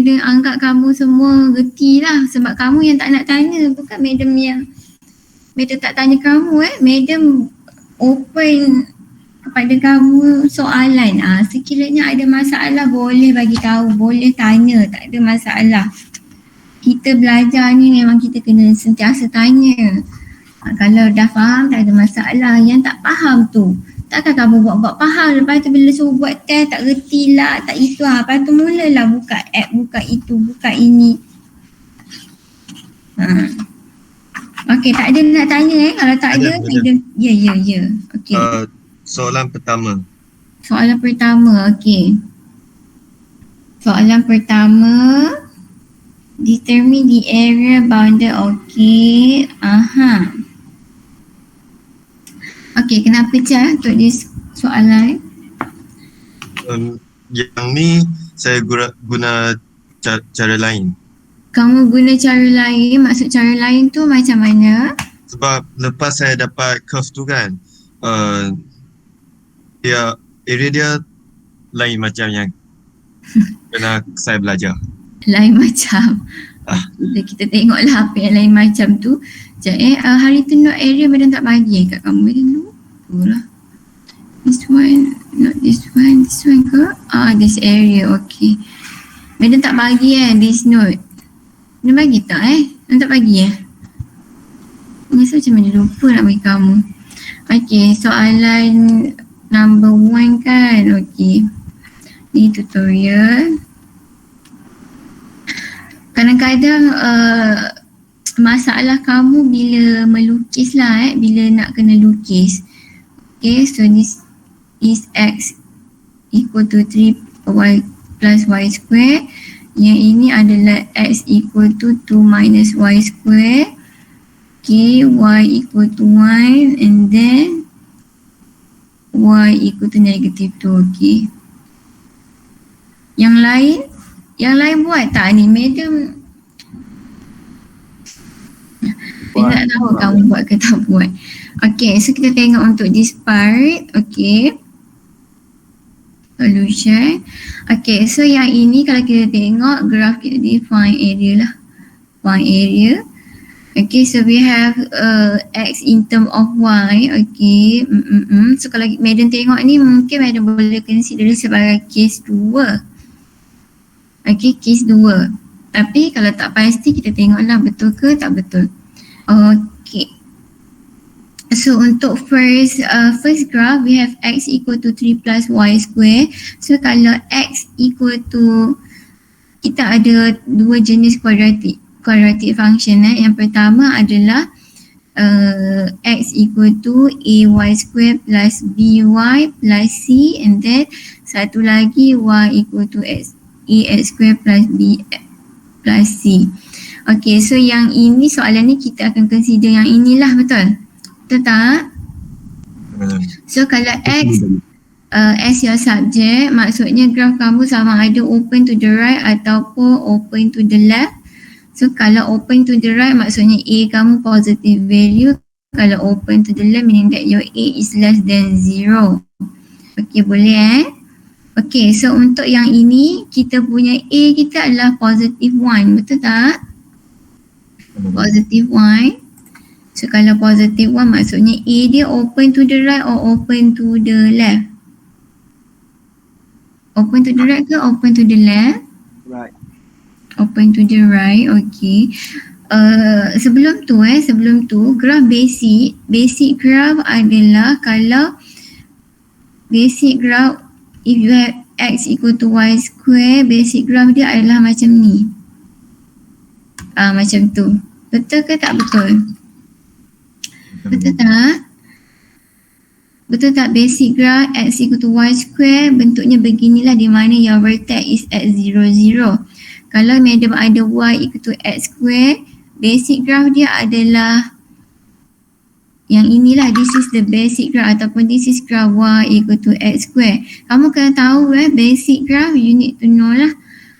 madam anggap kamu semua reti lah sebab kamu yang tak nak tanya, bukan madam yang madam tak tanya kamu madam open kepada kamu soalan. Sekiranya ada masalah boleh bagi tahu, boleh tanya, tak ada masalah. Kita belajar ni memang kita kena sentiasa tanya. Kalau dah faham tak ada masalah. Yang tak faham tu takkan kamu buat-buat faham, lepas tu bila suruh buat test tak reti lah, tak itu lepas tu mulalah buka app, buka itu, buka ini. Okey, tak ada nak tanya kalau tak ada. Ya. Okey. Soalan pertama. Okey. Soalan pertama, determine the area bounded. Okey. Okey, kenapa Cah untuk this soalan? Yang ni saya guna cara lain. Kamu guna cara lain, maksud cara lain tu macam mana? Sebab lepas saya dapat curve tu kan, area dia lain macam yang pernah saya belajar. Lain macam. Kita tengoklah apa yang lain macam tu. Hari tu note area madam tak bagi kat kamu. Madam lupa lah. This one, not this one ke? This area, okay. Madam tak bagi this note. Madam bagi tak Madam tak bagi Masa macam mana lupa nak bagi kamu. Okay, soalan number 1 kan. Okay, ni tutorial. Kadang-kadang masalah kamu bila melukis lah bila nak kena lukis. Okay, so this is x equal to 3y plus y square. Yang ini adalah x equal to 2 minus y square. Okay, y equal to 1 and then y equal to negative 2. Okay, yang lain buat tak ni madam? Saya tak tahu kamu buat ke tak buat. Okay, so kita tengok untuk this part. Okay, solution. Okay, so yang ini kalau kita tengok graph kita define area lah. Find area. Okay, so we have x in term of y. Okay, so kalau madam tengok ni mungkin madam boleh consider sebagai case 2. Okay, case 2. Tapi kalau tak pasti kita tengoklah betul ke tak betul. Okay. So untuk first graph we have x equal to 3 plus y square. So kalau x equal to, kita ada dua jenis quadratic function. Yang pertama adalah x equal to ay square plus by plus c, and then satu lagi y equal to ax square plus b plus c. Okay, so yang ini soalan ni kita akan consider yang inilah, betul? Betul tak? So kalau x as your subject, maksudnya graph kamu sama ada open to the right ataupun open to the left. So kalau open to the right maksudnya a kamu positive value. Kalau open to the left meaning that your a is less than 0. Okay, boleh Okay, so untuk yang ini kita punya a kita adalah positive 1, betul tak? Positive 1. So kalau positive 1 maksudnya a dia open to the right or open to the left? Open to the right ke open to the left? Right. Open to the right, okay. Sebelum tu graph basic graph adalah, kalau basic graph if you have x equal to y square, basic graph dia adalah macam ni. Macam tu. Betul ke tak betul? Betul tak? Betul tak basic graph x equal to y square bentuknya beginilah, di mana your vertex is at 0, 0. Kalau madam ada y equal to x square, basic graph dia adalah yang inilah, this is the basic graph ataupun this is graph y equal to x square. Kamu kena tahu basic graph, you need to know lah.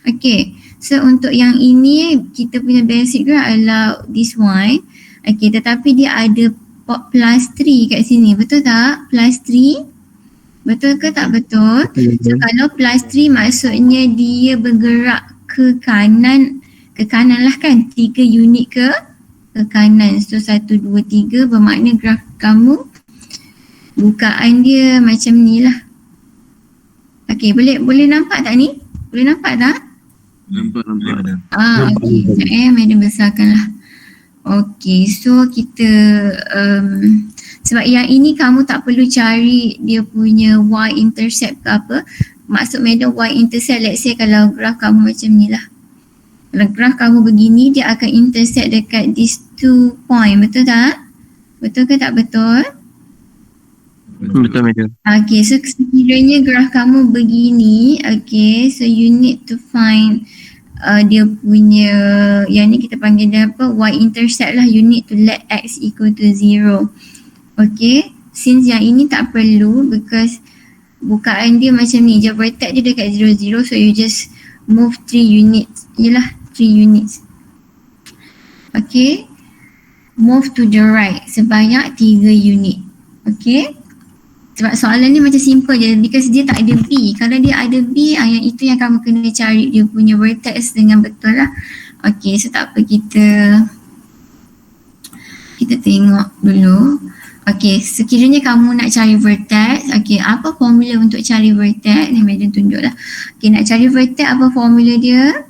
Okay, so untuk yang ini kita punya basic graph adalah this one. Okay, tetapi dia ada plus 3 kat sini, betul tak? Plus 3, betul ke tak betul? So kalau plus 3 maksudnya dia bergerak ke kanan lah kan, 3 unit ke kanan. So 1, 2, 3 bermakna graf kamu bukaan dia macam ni lah. Okey, boleh nampak tak ni? Boleh nampak tak? Nampak. Okey, sekejap madam besarkan lah. Okey, so kita sebab yang ini kamu tak perlu cari dia punya y-intercept ke apa. Maksud madam y-intercept, let's say kalau graf kamu macam ni lah. Kalau graf kamu begini, dia akan intersect dekat these 2 point, betul tak? Betul ke tak betul? Betul madam. Okay, so sekiranya graf kamu begini, okay, so you need to find dia punya, yang ni kita panggil dia apa, y-intercept lah. You need to let x equal to 0. Okay, since yang ini tak perlu because bukaan dia macam ni je, vertex dia dekat 0, 0, so you just move 3 units. Yelah, 3 units. Okay, move to the right sebanyak 3 unit. Okay, sebab soalan ni macam simple je because dia tak ada B. Kalau dia ada B, yang itu yang kamu kena cari dia punya vertex dengan betul lah. Okay, so tak apa, kita tengok dulu. Okay, sekiranya kamu nak cari vertex, okay, apa formula untuk cari vertex? Ni madam tunjuk lah. Okay, nak cari vertex apa formula dia?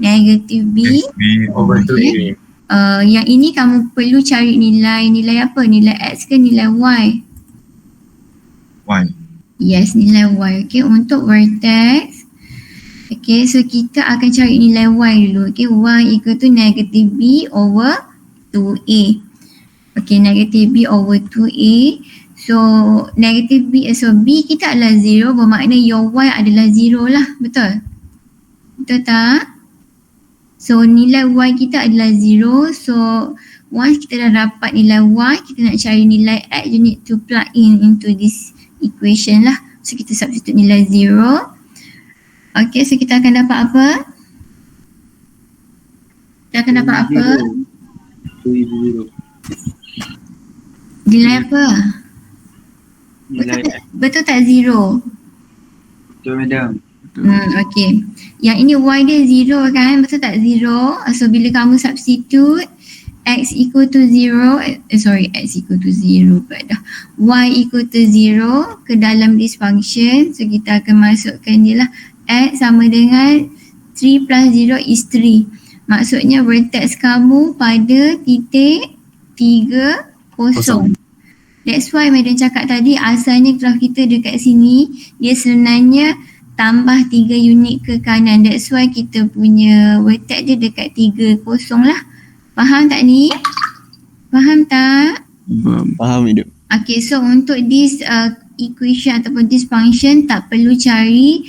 Negative B over okay. Yang ini kamu perlu cari nilai apa? Nilai X ke nilai Y? Y. Yes, nilai Y. Okay, untuk vertex. Okay, so kita akan cari nilai Y dulu. Okay, Y equal to negative B over 2A. Okay, negative B over 2A. So, negative B, so B kita adalah 0, bermakna your Y adalah 0 lah. Betul? Betul tak? So, nilai Y kita adalah 0. So, once kita dah dapat nilai Y, kita nak cari nilai X, you need to plug in into this equation lah. So, kita substitute nilai 0. Okay, so kita akan dapat apa? Kita akan dapat apa? 0. Nilai apa? Nilai Betul tak 0? betul madam. Okay. Yang ini Y dia 0 kan? Betul tak 0? So bila kamu substitute X equal to 0, X equal to 0 pula dah. Y equal to 0 ke dalam this function. So kita akan masukkan je lah. X sama dengan 3 plus 0 is 3. Maksudnya vertex kamu pada titik 3, 0. That's why madam cakap tadi asalnya graf kita dekat sini dia sebenarnya tambah 3 unit ke kanan. That's why kita punya vertex dia dekat 3, 0 lah. Faham tak ni? Faham tak? Faham hidup. Okay, so untuk this equation ataupun this function tak perlu cari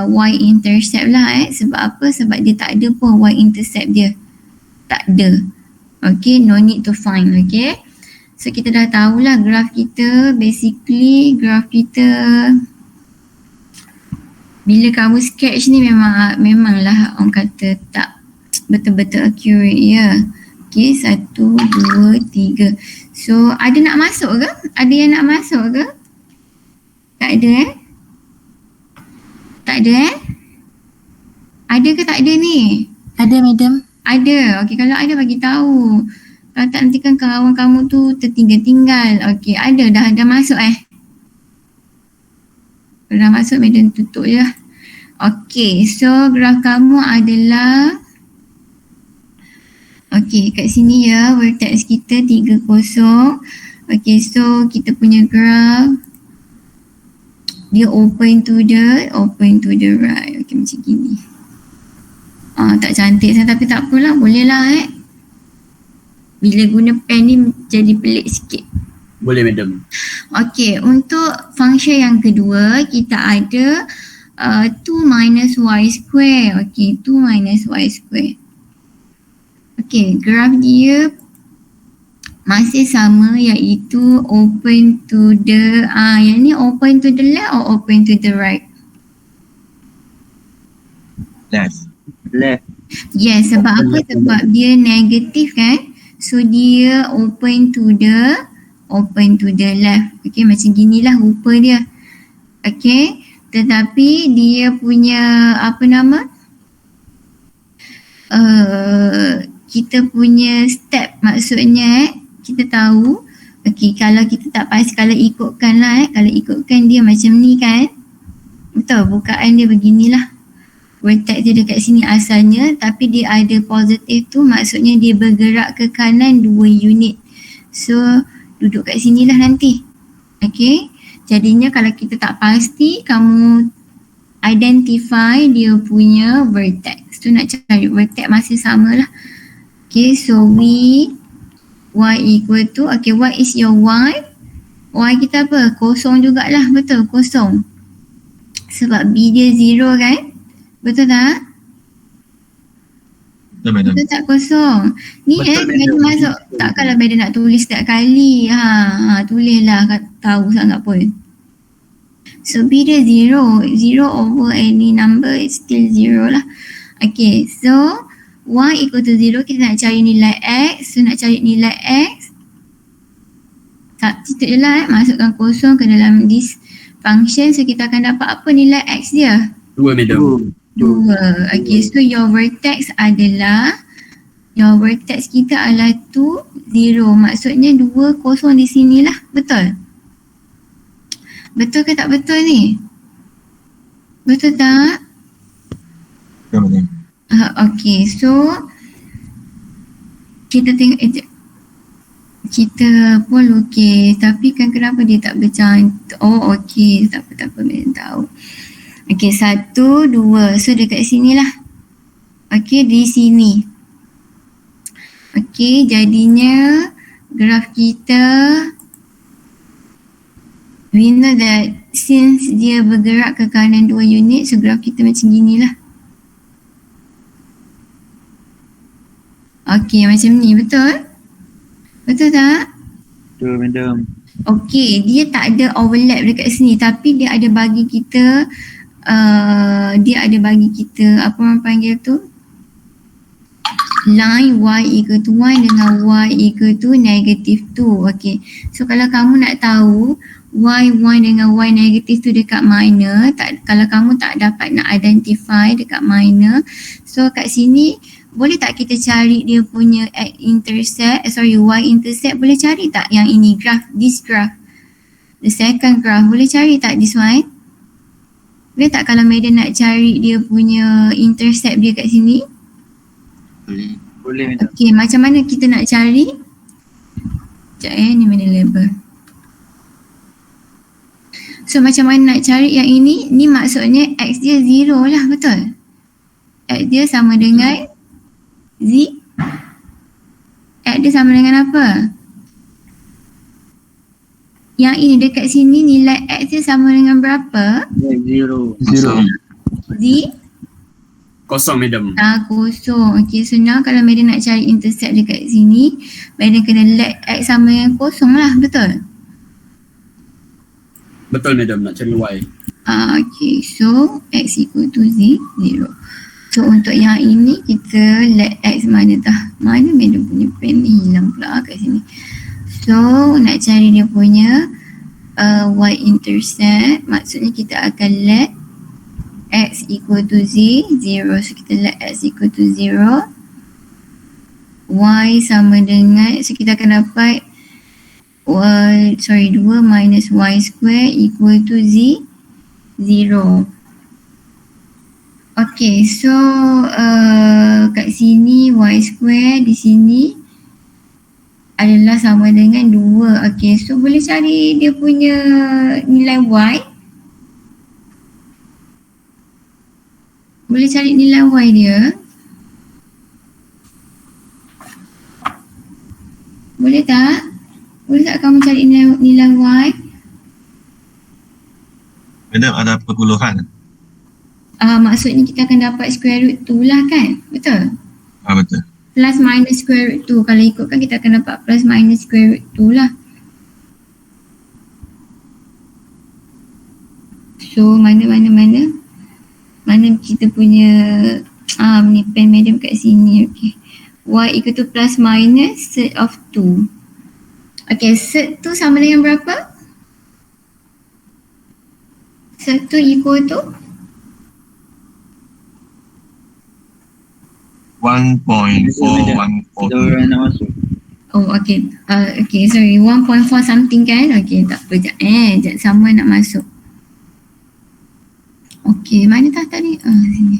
y-intercept lah Sebab apa? Sebab dia tak ada pun y-intercept dia. Tak ada. Okay, no need to find. Okay. So kita dah tahulah graf kita, basically graf kita bila kamu sketch ni memanglah orang kata tak betul-betul accurate ya. Okay, 1, 2, 3. So ada nak masuk ke? Ada yang nak masuk ke? Tak ada Tak ada Ada ke tak ada ni? Ada madam. Ada. Okey, kalau ada bagi tahu. Kalau tak nanti kan kawan kamu tu tertinggal-tinggal. Okey, ada dah masuk Kalau dah masuk madam tutup je lah. Okey, so graf kamu adalah okey, kat sini ya vertex kita 3, 0. Okey, so kita punya graf dia open to the right. Okey, macam gini. Tak cantik saya tapi tak apalah, boleh lah Bila guna pen ni jadi pelik sikit. Boleh madam. Okey, untuk function yang kedua kita ada 2 minus y square. Okey, 2 minus y square. Okey, graf dia masih sama iaitu open to the yang ni open to the left or open to the right? Left. Yes, sebab apa? Sebab dia negatif kan? So dia open to the left. Okay, macam ginilah rupa dia. Okay, tetapi dia punya apa nama? kita punya step, maksudnya kita tahu kalau kita tak pasti, kalau ikutkan lah kalau ikutkan dia macam ni kan, betul, bukaan dia beginilah, vertex dia dekat sini asalnya, tapi dia ada positif tu, maksudnya dia bergerak ke kanan 2 unit, so duduk kat sinilah nanti. Okay, jadinya kalau kita tak pasti, kamu identify dia punya vertex tu, nak cari vertex masih samalah. Okay, so y equal to, okay, what is your y? Y kita apa? Kosong jugalah, betul, kosong. Sebab b dia 0 kan? Betul tak? Betul madam. Betul tak kosong? Ni Betul, Madam madam. masuk. Tak kalau Madam nak tulis setiap kali. Tulislah, tahu sangat pun. So b dia 0. 0 over any number is still 0 lah. Okay, so y equal to 0, kita nak cari nilai x. So nak cari nilai x, substitute je lah, masukkan kosong ke dalam this function. So kita akan dapat apa nilai x dia? 2 madam. 2. Okay, so your vertex kita adalah 2, 0. Maksudnya 2 kosong di sinilah. Betul? Betul ke tak betul ni? Betul tak? Betul madam. Okay, so kita tengok kita pun lukis, tapi kan kenapa dia tak bercantum? Oh, okay, tak apa, Madam tahu. Okay, 1, 2, so dekat sini lah. Okay, di sini. Okay, jadinya graf kita, we know that since dia bergerak ke kanan 2 unit, so graf kita macam gini lah. Okay, macam ni, betul? Betul tak? Betul madam. Okay, dia tak ada overlap dekat sini, tapi dia ada bagi kita apa orang panggil tu, line y equal to 1 dengan y equal to negative 2. Okay, so kalau kamu nak tahu y 1 dengan y negative tu dekat mana, kalau kamu tak dapat nak identify dekat mana, so kat sini boleh tak kita cari dia punya y intercept, boleh cari tak yang ini, this graph, the second graph, boleh cari tak this one? Boleh tak kalau Madam nak cari dia punya intercept dia kat sini? Boleh madam. Okay, macam mana kita nak cari? Sekejap ni mana label. So macam mana nak cari yang ini? Ni maksudnya x dia 0 lah, betul? X dia sama dengan Z. X dia sama dengan apa? Yang ini dekat sini nilai x dia sama dengan berapa? 0. Z? Kosong madam. Kosong. Okay, so now kalau Madam nak cari intercept dekat sini, Madam kena let x sama dengan kosong lah, betul? Betul madam, nak cari y. Okay, so x equal to z, 0. So untuk yang ini kita let x mana dah? Mana Madam punya pen ni, hilang pula kat sini. So nak cari dia punya y intercept, maksudnya kita akan let x equal to z, 0. So kita let x equal to 0. Y sama dengan, so kita akan dapat 2 minus y square equal to z, 0. Okay, so kat sini y square di sini adalah sama dengan 2. Okay, so boleh cari dia punya nilai y. Boleh cari nilai y dia. Boleh tak? Boleh tak kamu cari nilai y? Madam ada perpuluhan. Maksudnya kita akan dapat square root 2 lah kan? Betul? Betul. Plus minus square root 2. Kalau ikutkan kita akan dapat plus minus square root 2 lah. So mana kita punya ni pen Madam kat sini. Okay, y equal to plus minus set of 2. Okay, set tu sama dengan berapa? Set tu equal to 1.414. nak masuk. Oh, okay. Okay, sorry. 1.4 something kan? Okay, tak apa. Sekejap sama nak masuk. Okay, mana tadi? Sini.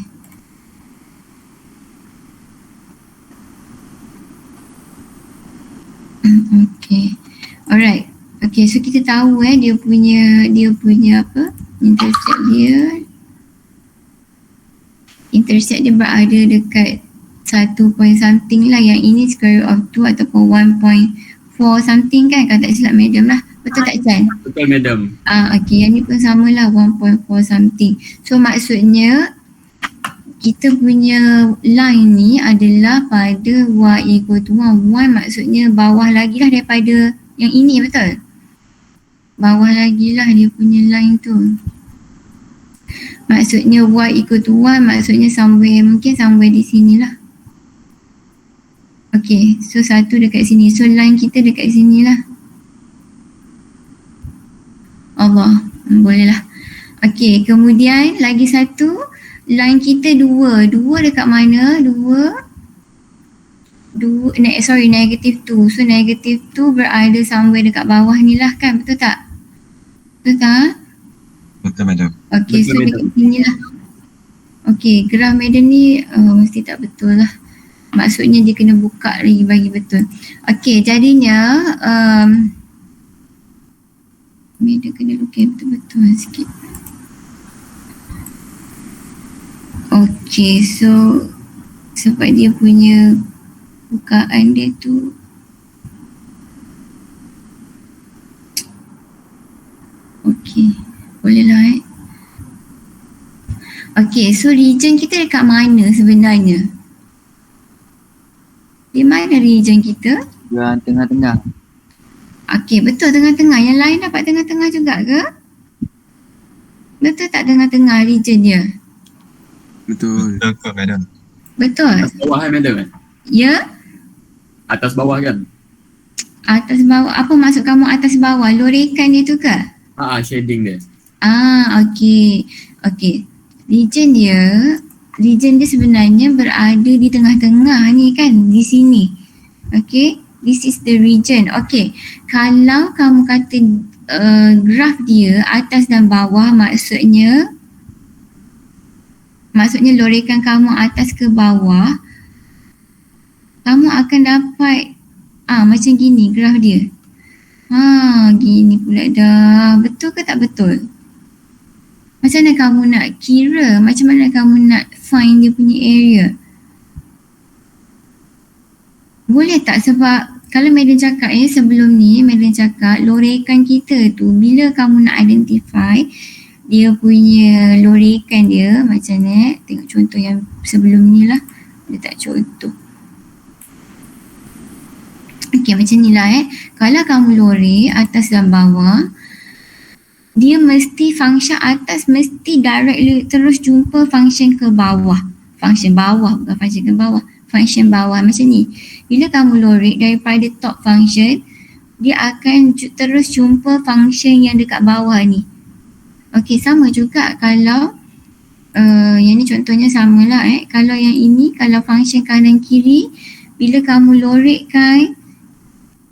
Okay. Alright. Okay, so kita tahu dia punya apa? Intercept dia berada dekat 1 point something lah. Yang ini square root of 2 ataupun 1.4 something kan, kalau tak silap madam lah. Betul tak Chan? Betul madam. Okay, yang ni pun sama lah 1.4 something. So maksudnya kita punya line ni adalah pada y equal to 1. Y maksudnya bawah lagi lah daripada yang ini, betul? Bawah lagi lah dia punya line tu. Maksudnya y equal to 1 maksudnya mungkin somewhere di sini lah. Okay, so satu dekat sini. So line kita dekat sini lah. Allah, boleh lah. Okay, kemudian lagi satu, line kita 2. 2 dekat mana? 2, negative 2. So negative 2 berada somewhere dekat bawah ni lah kan, betul tak? Betul tak? Betul madam. Okay, Betul, so madam. dekat sini lah. Okay, graf madam ni mesti tak betul lah. Maksudnya dia kena buka lagi bagi betul. Okay, jadinya madam kena lukis betul-betul sikit. Okay, so sebab dia punya bukaan dia tu okay, boleh lah Okay, so region kita dekat mana sebenarnya? Di mana region kita? Yang tengah-tengah. Okay, betul tengah-tengah. Yang lain dapat tengah-tengah juga ke? Betul tak tengah-tengah region dia? Betul. Betul ke madam? Betul? Atas bawah kan madam kan? Ya? Atas bawah kan? Atas bawah. Apa maksud kamu atas bawah? Lorekan dia tu ke? Shading dia. Okay. Okay. Region dia sebenarnya berada di tengah-tengah ni kan, di sini. Okay. This is the region. Okay. Kalau kamu kata graf dia atas dan bawah, maksudnya lorekan kamu atas ke bawah, kamu akan dapat macam gini graf dia. Gini pula dah. Betul ke tak betul? Macam mana kamu nak kira? Macam mana kamu nak find dia punya area? Boleh tak? Sebab kalau madam cakap sebelum ni, madam cakap lorekan kita tu bila kamu nak identify dia punya lorekan dia macam ni. Tengok contoh yang sebelum ni lah. Dia tak contoh. Okay, macam ni lah Kalau kamu lorek atas dan bawah, dia mesti function atas mesti directly terus jumpa function ke bawah. Function bawah, bukan function ke bawah. Function bawah macam ni. Bila kamu lorek daripada top function, dia akan terus jumpa function yang dekat bawah ni. Okay, sama juga kalau yang ni contohnya samalah Kalau yang ini, kalau function kanan kiri, bila kamu lorekkan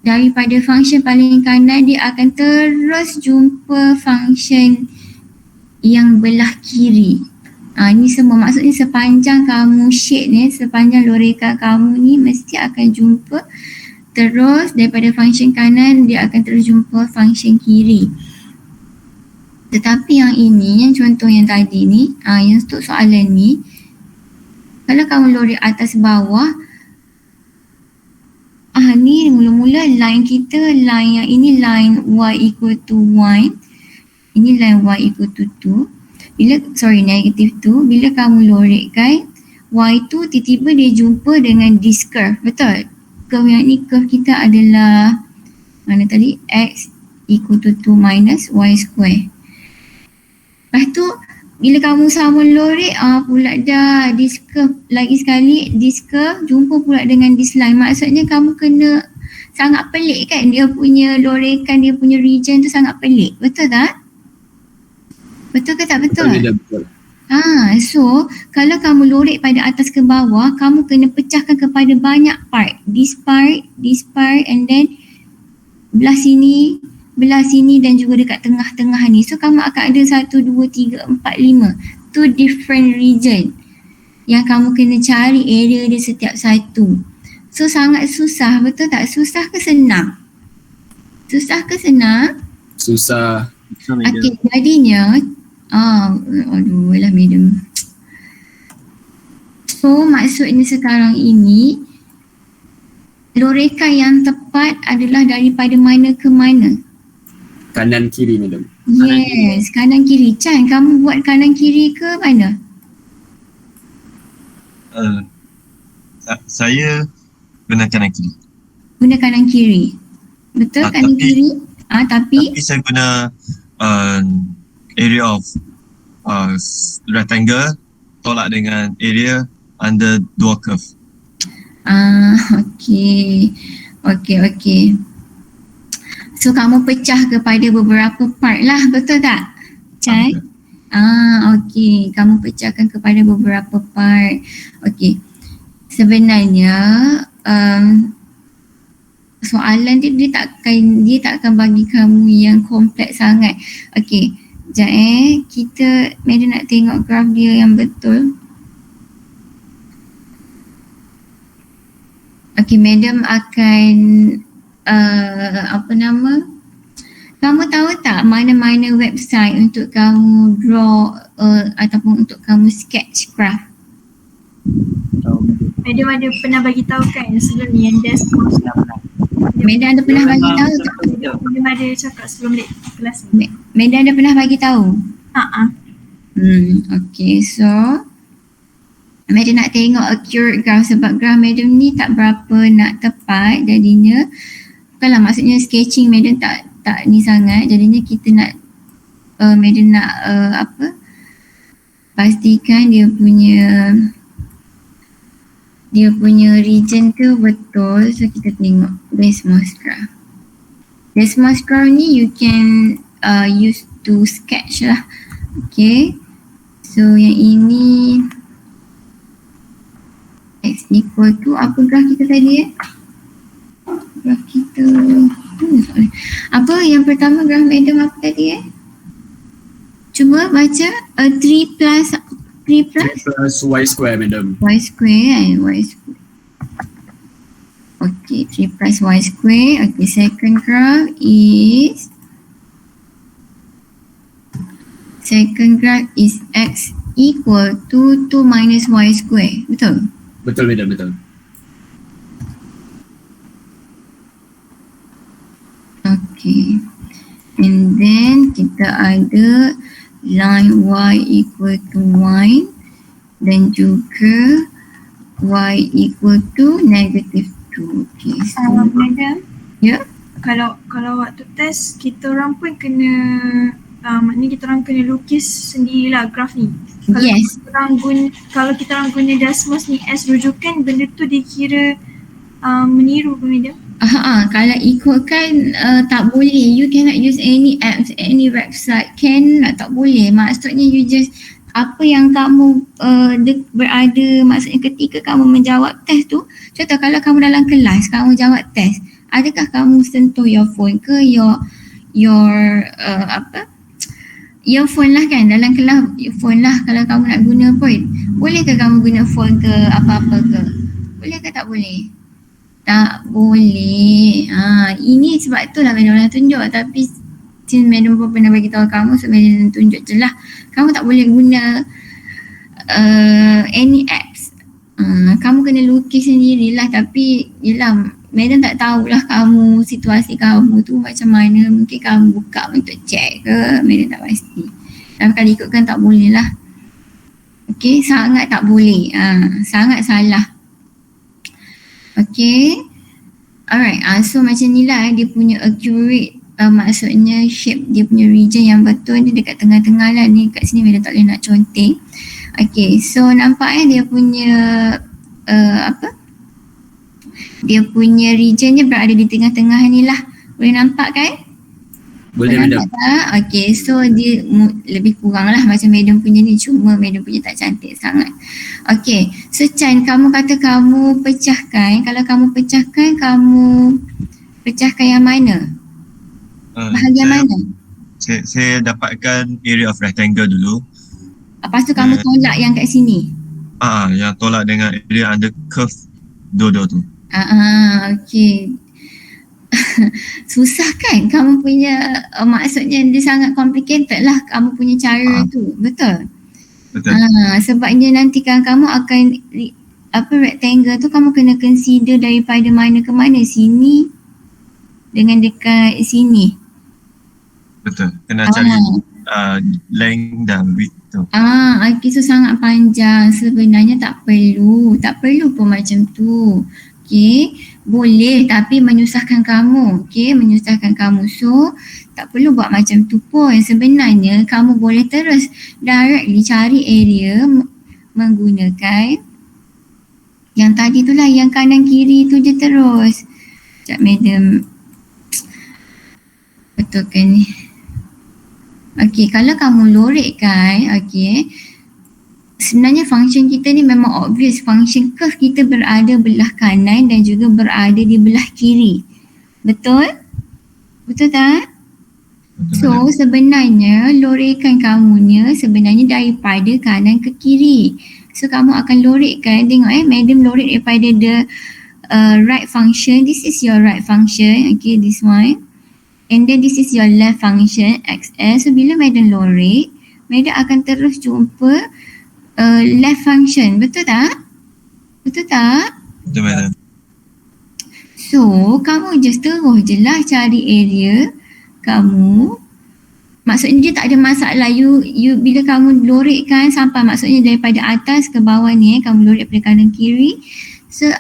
daripada function paling kanan, dia akan terus jumpa function yang belah kiri. Ni semua maksudnya sepanjang kamu shade ni, sepanjang lorekan kamu ni mesti akan jumpa terus daripada function kanan, dia akan terus jumpa function kiri. Tetapi yang ini, yang contoh yang tadi ni, yang untuk soalan ni, kalau kamu lorek atas bawah, ni mula-mula line kita, line yang ini line y equal to 1. Ini line y equal to 2. Negative 2. Bila kamu lorekkan, y tu tiba-tiba dia jumpa dengan this curve. Betul? Curve yang ni, curve kita adalah mana tadi? X equal to 2 minus y square. Lepas tu, bila kamu sama lorek, pula dah this curve lagi sekali, this curve jumpa pula dengan this line. Maksudnya kamu kena sangat pelik kan, dia punya lorekan, dia punya region tu sangat pelik. Betul tak? Betul ke tak betul? Betul. So kalau kamu lorek pada atas ke bawah, kamu kena pecahkan kepada banyak part. This part and then belah sini dan juga dekat tengah-tengah ni. So kamu akan ada 1, 2, 3, 4, 5. 2 different region yang kamu kena cari area dia setiap satu. So sangat susah, betul tak? Susah ke senang? Susah ke senang? Susah. Okey, jadinya aduh lah madam. So maksudnya sekarang ini lorekan yang tepat adalah daripada mana ke mana? Kanan kiri madam. Yes, kanan kiri. Chan, kamu buat kanan kiri ke mana? Saya guna kanan kiri. Guna kanan kiri. Betul kanan kiri? Tapi saya guna area of rectangle tolak dengan area under dua curve. Okey. So kamu pecah kepada beberapa part lah, betul tak? Chan? Okey. Kamu pecahkan kepada beberapa part. Okey. Sebenarnya soalan dia tak akan bagi kamu yang kompleks sangat. Okey. Sekejap kita madam nak tengok graf dia yang betul. Okey, madam akan kamu tahu tak mana-mana website untuk kamu draw ataupun untuk kamu sketch graph? Madam ada pernah bagi tahu kan sebelum ni yang Desmos Madam ada pernah bagi tahu tak? Madam ada cakap sebelum kelas ni. Madam ada pernah bagi tahu? Okay, so madam nak tengok accurate graph sebab graph madam ni tak berapa nak tepat, jadinya bukanlah maksudnya sketching madam tak ni sangat, jadinya kita nak madam nak pastikan dia punya region tu betul. So kita tengok Desmos graph. Desmos graph ni you can use to sketch lah. Okay, so yang ini x equal to apa graf kita tadi graf kita apa yang pertama graf madam apa tadi cuba baca 3 plus y square madam. y square okay, 3 plus y square. Okay, second graph is x equal to 2 minus y square. Betul madam, betul. Okay, and then kita ada line y equal to 1 dan juga y equal to negative 2. Okay, so Madam, ya, kalau waktu test kita orang pun kena maknanya kita orang kena lukis sendirilah graf ni. yes, Kalau kita orang guna Desmos ni as rujukan, benda tu dikira meniru ke madam? kalau ikutkan tak boleh. You cannot use any apps, any website. Tak boleh. Maksudnya you just apa yang kamu berada, maksudnya ketika kamu menjawab test tu, contoh kalau kamu dalam kelas, kamu jawab test, adakah kamu sentuh your phone ke your phone lah kan, dalam kelas phone lah kalau kamu nak guna pun. Boleh ke kamu guna phone ke apa-apa ke? Boleh ke tak boleh? Tak boleh. Ini sebab tu lah madam nak tunjuk, tapi since madam pun pernah bagi tahu kamu, so madam tunjuk je lah. Kamu tak boleh guna any apps. Kamu kena lukis sendirilah, tapi yelah madam tak tahulah kamu, situasi kamu tu macam mana. Mungkin kamu buka untuk check ke, madam tak pasti. Tapi kalau ikutkan tak boleh lah. Okay, sangat tak boleh. Sangat salah. Okay, alright. So macam ni lah dia punya accurate, maksudnya shape dia punya region yang betul dia dekat tengah-tengah lah. Ni kat sini madam tak boleh nak conteng. Okay, so nampak dia punya dia punya region dia berada di tengah-tengah ni lah. Boleh nampak kan? Boleh Nampak madam. tak? Okay, so dia lebih kurang lah macam madam punya ni, cuma madam punya tak cantik sangat. Okay, so Chan, kamu kata kamu pecahkan, kalau kamu pecahkan yang mana? Bahagian mana? Saya dapatkan area of rectangle dulu. Lepas tu kamu tolak yang kat sini. Yang tolak dengan area under curve dua-dua tu. Okay. Susah kan kamu punya maksudnya dia sangat complicated lah kamu punya cara tu, betul? Betul. Sebabnya nanti kan kamu akan rectangle tu kamu kena consider daripada mana ke mana, sini dengan dekat sini. Betul. Kena cari length dan width tu. Okay, so sangat panjang. Sebenarnya tak perlu pun macam tu. Okay, boleh tapi menyusahkan kamu. Okay, menyusahkan kamu. So, tak perlu buat macam tu pun. Sebenarnya kamu boleh terus directly cari area menggunakan yang tadi tu lah, yang kanan kiri tu je terus. Sekejap madam. Betul kan ni? Okay, kalau kamu lorekkan, okay, sebenarnya function kita ni memang obvious. Function curve kita berada belah kanan dan juga berada di belah kiri. Betul? Betul tak? So sebenarnya lorekkan kamunya sebenarnya daripada kanan ke kiri. So kamu akan lorekkan, tengok madam lorek daripada the right function. This is your right function, okay, this one. And then this is your left function, xs. So bila madam lorek, madam akan terus jumpa left function. Betul tak? Betul tak? Betul madam. So kamu just terus je lah cari area kamu. Maksudnya dia tak ada masalah. You bila kamu lorekkan sampai, maksudnya daripada atas ke bawah ni, kamu lorek daripada kanan kiri. So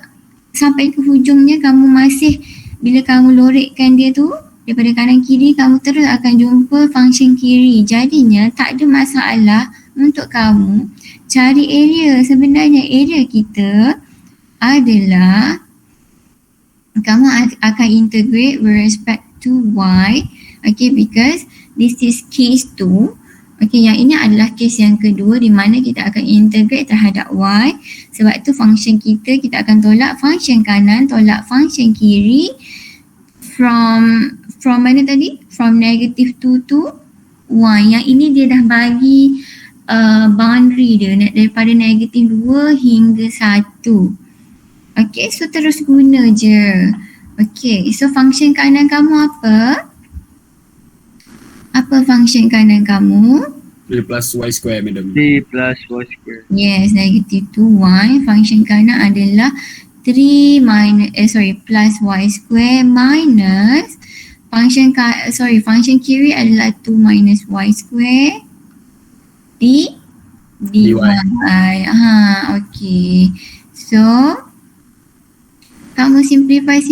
sampai ke hujungnya kamu masih, bila kamu lorekkan dia tu daripada kanan kiri, kamu terus akan jumpa function kiri. Jadinya tak ada masalah untuk kamu cari area. Sebenarnya area kita adalah kamu akan integrate with respect to y. Okay, because this is case 2. Okay, yang ini adalah case yang kedua di mana kita akan integrate terhadap y. Sebab tu function kita akan tolak function kanan, tolak function kiri from mana tadi? From negative 2 to 1. Yang ini dia dah bagi boundary dia daripada negative 2 hingga 1. Okay, so terus guna je. Okay, so function kanan kamu apa? Apa function kanan kamu? 3 plus y square madam. 3 plus y square. Yes, negative 2y. Function kanan adalah 3 plus y square minus function kiri adalah 2 minus y square dy. Okay. So kamu simplify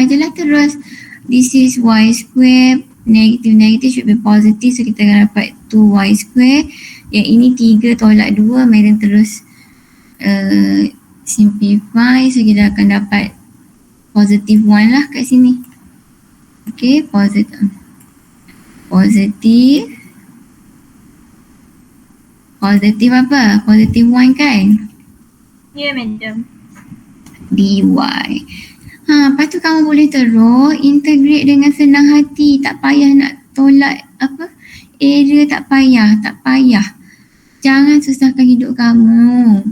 je lah terus. This is y square, negative should be positive, so kita akan dapat 2y square. Yang ini 3 tolak 2, madam terus simplify, so kita akan dapat positive 1 lah kat sini. Okay, positive apa? Positive 1 kan? Ya, madam. dy. Lepas tu kamu boleh terus integrate dengan senang hati. Tak payah nak tolak area, tak payah. Jangan susahkan hidup kamu.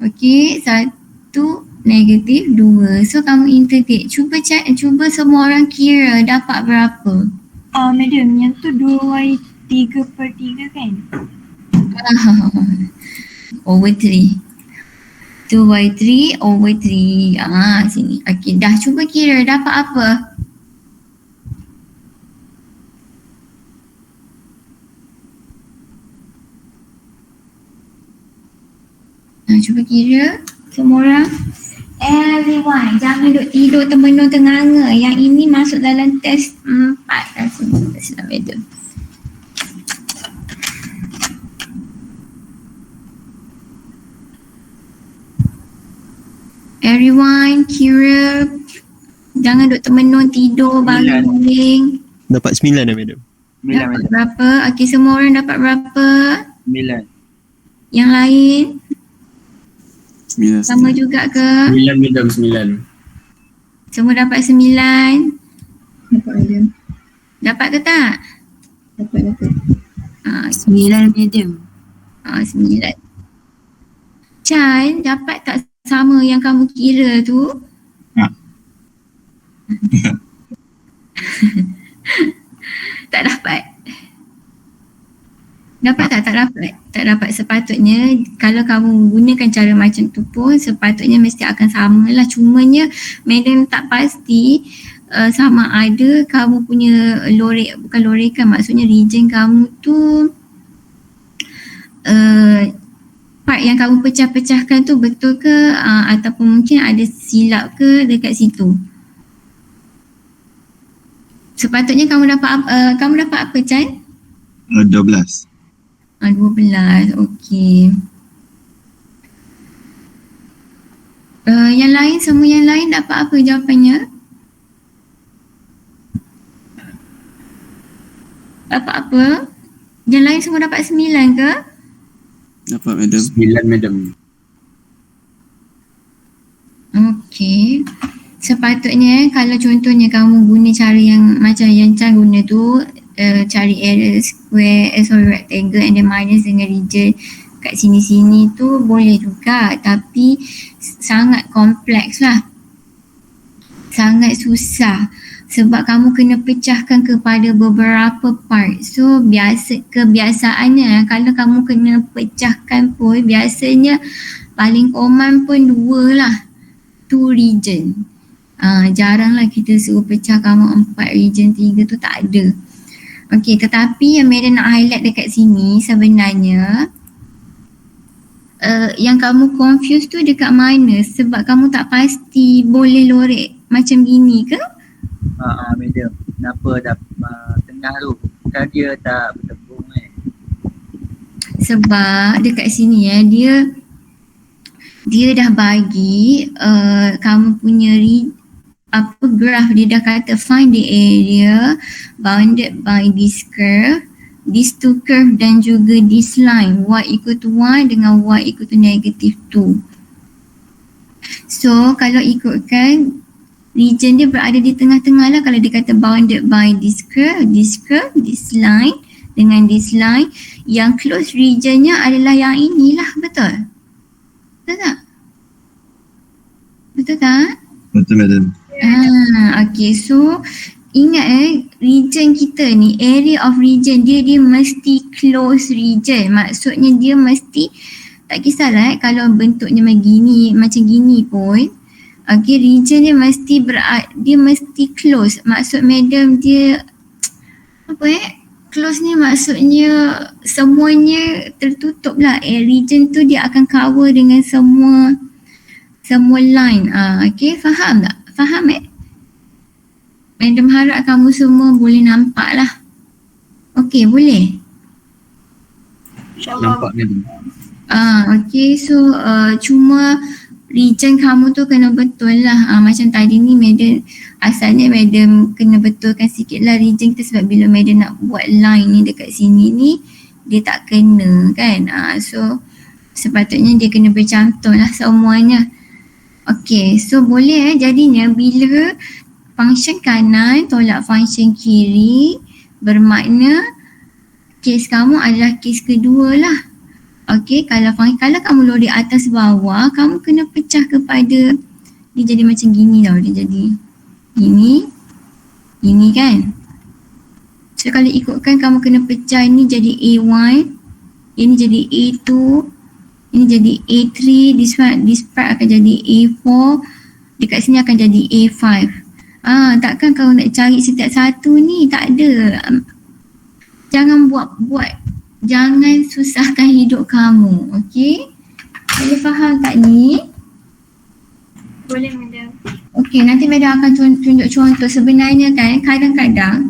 Okay, 1 negatif 2. So kamu integrate. Cuba semua orang kira dapat berapa. Madam, yang tu 2y 3/3 kan? Over 3. 2/3 over 3. Sini. Okay, dah cuba kira dapat apa? Cuba kira semua orang. Everyone, jangan duduk tidur termenung tenganga. Yang ini masuk dalam test 4. Tak beda. Everyone kira, jangan duduk termenung tidur baling-baling. Dapat 9 dah madam. 9 Dapat madam. berapa? Okey, semua orang dapat berapa? 9. Yang lain 9 sama juga ke? 9 madam, 9. Semua dapat 9? Dapat madam. Dapat ke tak? Dapat. 9 madam. 9. Chan, dapat tak sama yang kamu kira tu? Tak dapat. Dapat tak? Tak dapat. Tak dapat. Sepatutnya kalau kamu gunakan cara macam tu pun sepatutnya mesti akan sama lah. Cumanya madam tak pasti sama ada kamu punya bukan lorekan, maksudnya region kamu tu part yang kamu pecah-pecahkan tu betul ke ataupun mungkin ada silap ke dekat situ. Sepatutnya kamu dapat apa Chan? 12. 12, okey. Yang lain, semua yang lain dapat apa jawapannya? Dapat apa? Yang lain semua dapat 9 ke? Dapat madam. 9 madam. Okey. Sepatutnya kalau contohnya kamu guna cara yang macam yang Chan guna tu, cari area square, rectangle and then minus dengan region kat sini-sini tu boleh juga, tapi sangat kompleks lah. Sangat susah sebab kamu kena pecahkan kepada beberapa part. So kebiasaannya kalau kamu kena pecahkan pun biasanya paling common pun 2 lah. 2 region. Jaranglah kita suruh pecah kamu 4 region, 3 tu tak ada. Okey, tetapi yang Madam nak highlight dekat sini sebenarnya yang kamu confuse tu dekat mana, sebab kamu tak pasti boleh lorek macam gini ke? Madam. Kenapa tengah tu? Kan dia tak bertepung Sebab dekat sini dia dah bagi kamu punya graph. Dia dah kata find the area bounded by this curve, these two curve dan juga this line y equal to 1 dengan y equal to negative 2. So kalau ikutkan region dia berada di tengah-tengah lah. Kalau dia kata bounded by this curve, this line dengan this line, yang close regionnya adalah yang inilah, betul? Betul tak? Betul tak? Betul madam. Okay, so ingat region kita ni, area of region dia mesti close region. Maksudnya dia mesti, tak kisahlah kalau bentuknya macam gini pun, okay, region dia mesti close. Maksud madam dia close ni maksudnya semuanya tertutup lah. Region tu dia akan cover dengan semua line. Okay, faham tak? Faham Madam harap kamu semua boleh nampak lah. Okay, boleh? InsyaAllah. Nampak madam. Okay, so cuma region kamu tu kena betul lah. Macam tadi ni asalnya Madam kena betulkan sikit lah region kita, sebab bila Madam nak buat line ni dekat sini ni dia tak kena kan. So sepatutnya dia kena bercantum lah semuanya. Okay, so boleh jadinya bila function kanan tolak function kiri bermakna kes kamu adalah kes kedua lah. Okay, kalau kamu lori atas bawah, kamu kena pecah kepada, dia jadi macam gini tau, dia jadi gini kan. So kalau ikutkan kamu kena pecah, ini jadi A1, ini jadi A2, ini jadi A3, this part akan jadi A4, dekat sini akan jadi A5. Takkan kau nak cari setiap satu ni, tak ada. Jangan buat, jangan susahkan hidup kamu, okey? Boleh faham tak ni? Boleh madam. Okey, nanti Madam akan tunjuk contoh. Sebenarnya kan kadang-kadang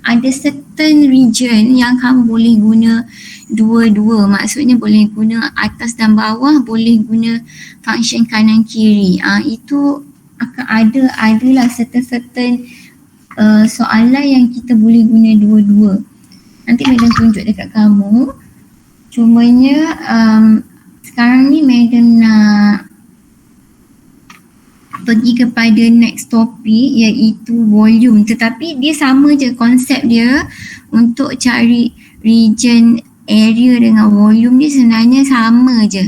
ada certain region yang kamu boleh guna dua-dua. Maksudnya boleh guna atas dan bawah, boleh guna function kanan kiri. Itu akan adalah certain soalan yang kita boleh guna dua-dua. Nanti Madam tunjuk dekat kamu. Cumanya sekarang ni Madam nak pergi kepada next topik iaitu volume, tetapi dia sama je konsep dia untuk cari region, area dengan volume dia sebenarnya sama je.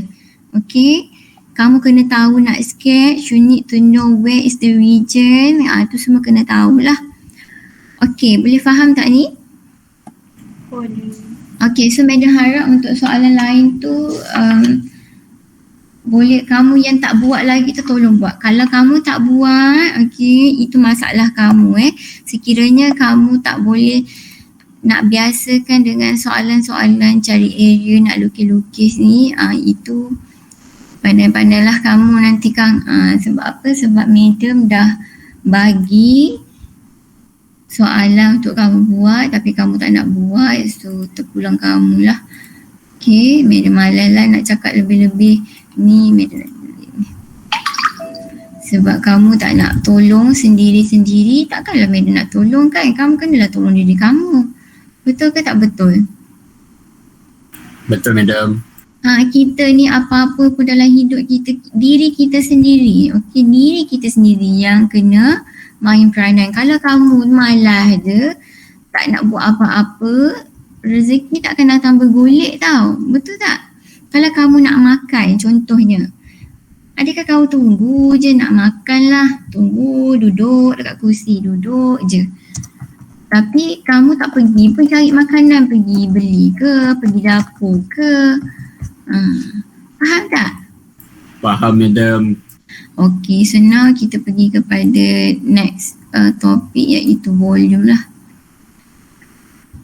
Okay, kamu kena tahu nak sketch, you need to know where is the region, tu semua kena tahulah. Okay, boleh faham tak ni? Boleh. Okay, so Madam harap untuk soalan lain tu boleh kamu yang tak buat lagi tu tolong buat. Kalau kamu tak buat, okay, itu masalah kamu Sekiranya kamu tak boleh nak biasakan dengan soalan-soalan cari area, nak lukis-lukis ni, itu pandai-pandailah kamu nanti Kang. Sebab apa? Sebab Madam dah bagi soalan untuk kamu buat tapi kamu tak nak buat, so terpulang kamu lah. Okay, Madam malas lah nak cakap lebih-lebih ni, Madam ni. Sebab kamu tak nak tolong sendiri-sendiri, takkanlah Madam nak tolong kan? Kamu kenalah tolong diri kamu. Betul ke tak betul? Betul Madam. Kita ni apa-apa pun dalam hidup kita, diri kita sendiri. Okay, diri kita sendiri yang kena main peranan. Kalau kamu malas je, tak nak buat apa-apa, rezeki tak akan datang bergolek tau. Betul tak? Kalau kamu nak makan contohnya, adakah kamu tunggu je nak makan lah? Tunggu, duduk dekat kursi, duduk je. Tapi kamu tak pergi pun cari makanan, pergi beli ke, pergi dapur ke. Faham tak? Faham Madam. Okay, so now kita pergi kepada next topik iaitu volume lah.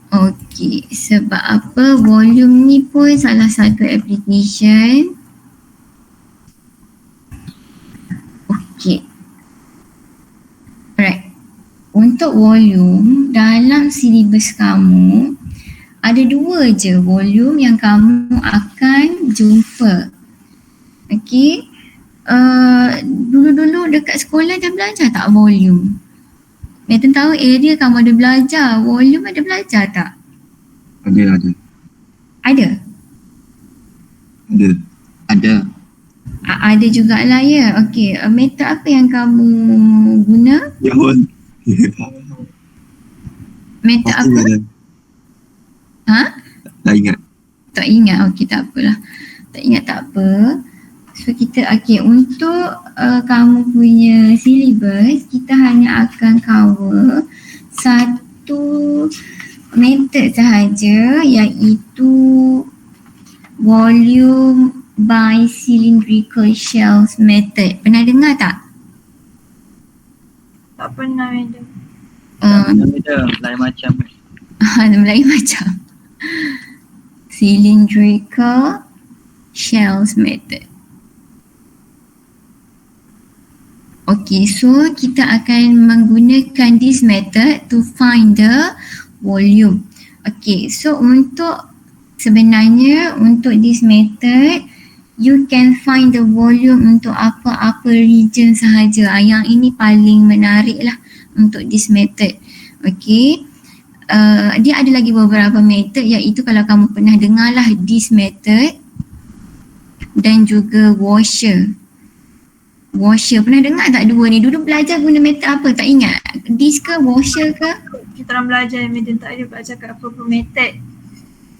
Okay, sebab apa volume ni pun salah satu application. Okay. Alright. Untuk volume dalam silibus kamu ada dua je volume yang kamu akan jumpa. Okay. Dulu-dulu dekat sekolah dah belajar tak volume? Madam tahu area kamu ada belajar, volume ada belajar tak? Ada. Ada? Ada. Ada jugalah ya. Okay, method apa yang kamu guna? Yahun. Method apa? Tak ingat. Tak ingat, okay tak apalah. Tak ingat tak apa. So kita, okay, untuk kamu punya syllabus, kita hanya akan cover satu method sahaja iaitu volume by cylindrical shells method. Pernah dengar tak? Tak pernah Madam. Madam, lain macam. Lain macam. Cylindrical shells method. Okay, so kita akan menggunakan this method to find the volume. Okay, so sebenarnya untuk this method, you can find the volume untuk apa-apa region sahaja. Yang ini paling menarik lah untuk this method. Okay, dia ada lagi beberapa method iaitu kalau kamu pernah dengar lah this method dan juga washer. Washer, pernah dengar tak dua ni? Dulu belajar guna method apa? Tak ingat? This ke? Washer ke? Kita orang belajar Madam, tak ada belajar kat apa-apa method.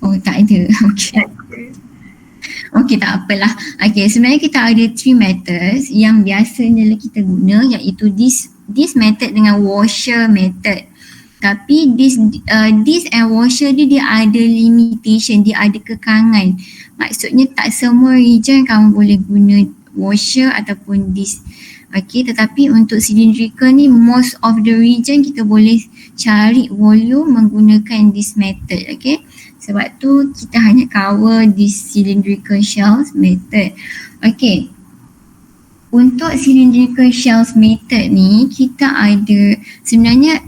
Oh tak ada. Okay. Okay, tak apalah. Okay, sebenarnya kita ada 3 methods yang biasanya kita guna iaitu this method dengan washer method. Tapi this and washer dia ada limitation, dia ada kekangan. Maksudnya tak semua region kamu boleh guna washer ataupun this. Okay, tetapi untuk cylindrical ni most of the region kita boleh cari volume menggunakan this method. Okay, sebab tu kita hanya cover this cylindrical shells method. Okay, untuk cylindrical shells method ni kita ada sebenarnya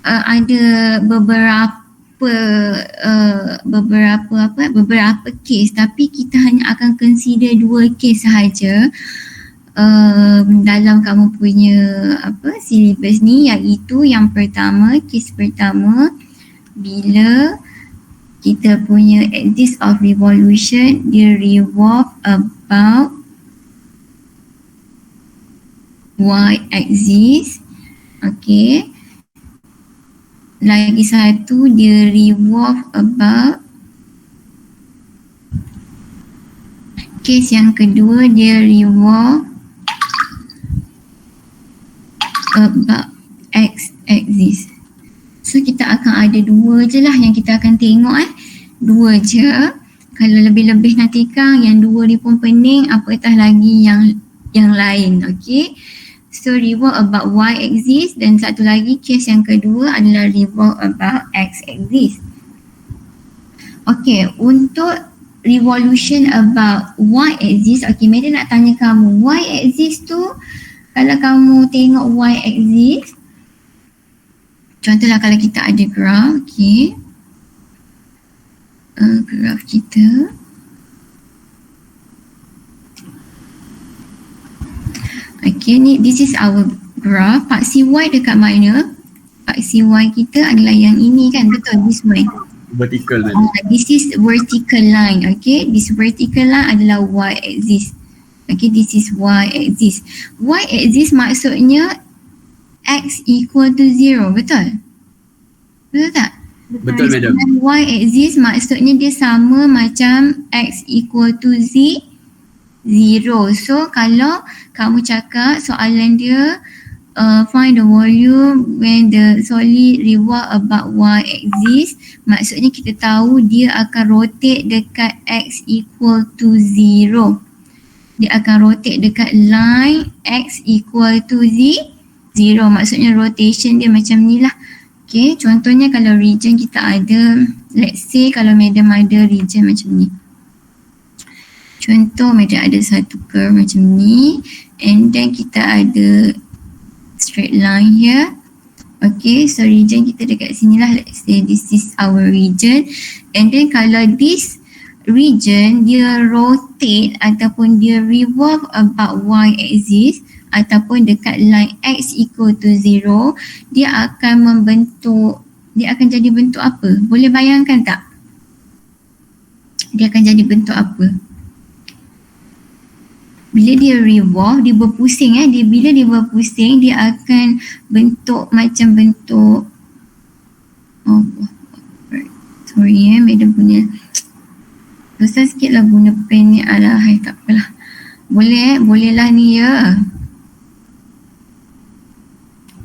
ada beberapa case, tapi kita hanya akan consider 2 case sahaja dalam kamu punya syllabus ni, iaitu yang pertama, kes pertama, bila kita punya axis of revolution dia revolve about y axis. Okay, lagi satu dia revolve about, kes yang kedua dia revolve about x axis. So kita akan ada dua je lah yang kita akan tengok dua je. Kalau lebih-lebih nanti Kang yang dua ni pun pening, apatah lagi yang lain. Okay, so revolve about y axis, dan satu lagi kes yang kedua adalah revolve about x axis. Okay, untuk revolution about y axis, okay, Madam nak tanya kamu, y axis tu kalau kamu tengok y axis, contohlah kalau kita ada graf, okay, graf kita, okay, ni this is our graph. Paksi y dekat mana? Paksi y kita adalah yang ini kan, betul, this way. Vertical tadi. This is vertical line, okay, this vertical line adalah y axis. Okay, this is y axis. Y axis maksudnya x equal to 0, betul? Betul tak? Betul madam. Y axis maksudnya dia sama macam x equal to 0. So kalau kamu cakap soalan dia find the volume when the solid revolve about y axis, maksudnya kita tahu dia akan rotate dekat x equal to 0. Dia akan rotate dekat line x equal to 0. Maksudnya rotation dia macam ni lah. Okay, contohnya kalau region kita ada, let's say kalau madam ada region macam ni. Contoh madam ada satu curve macam ni, and then kita ada straight line here. Okay, so region kita dekat sini lah. Let's say this is our region, and then kalau this region dia rotate ataupun dia revolve about y axis ataupun dekat line x equal to 0, dia akan membentuk, dia akan jadi bentuk apa? Boleh bayangkan tak? Dia akan jadi bentuk apa? Bila dia revolve, dia berpusing bila dia berpusing, dia akan bentuk macam bentuk, sorry madam punya susah sikit lah guna pen ni, alahai tak apalah. Boleh lah ni ya.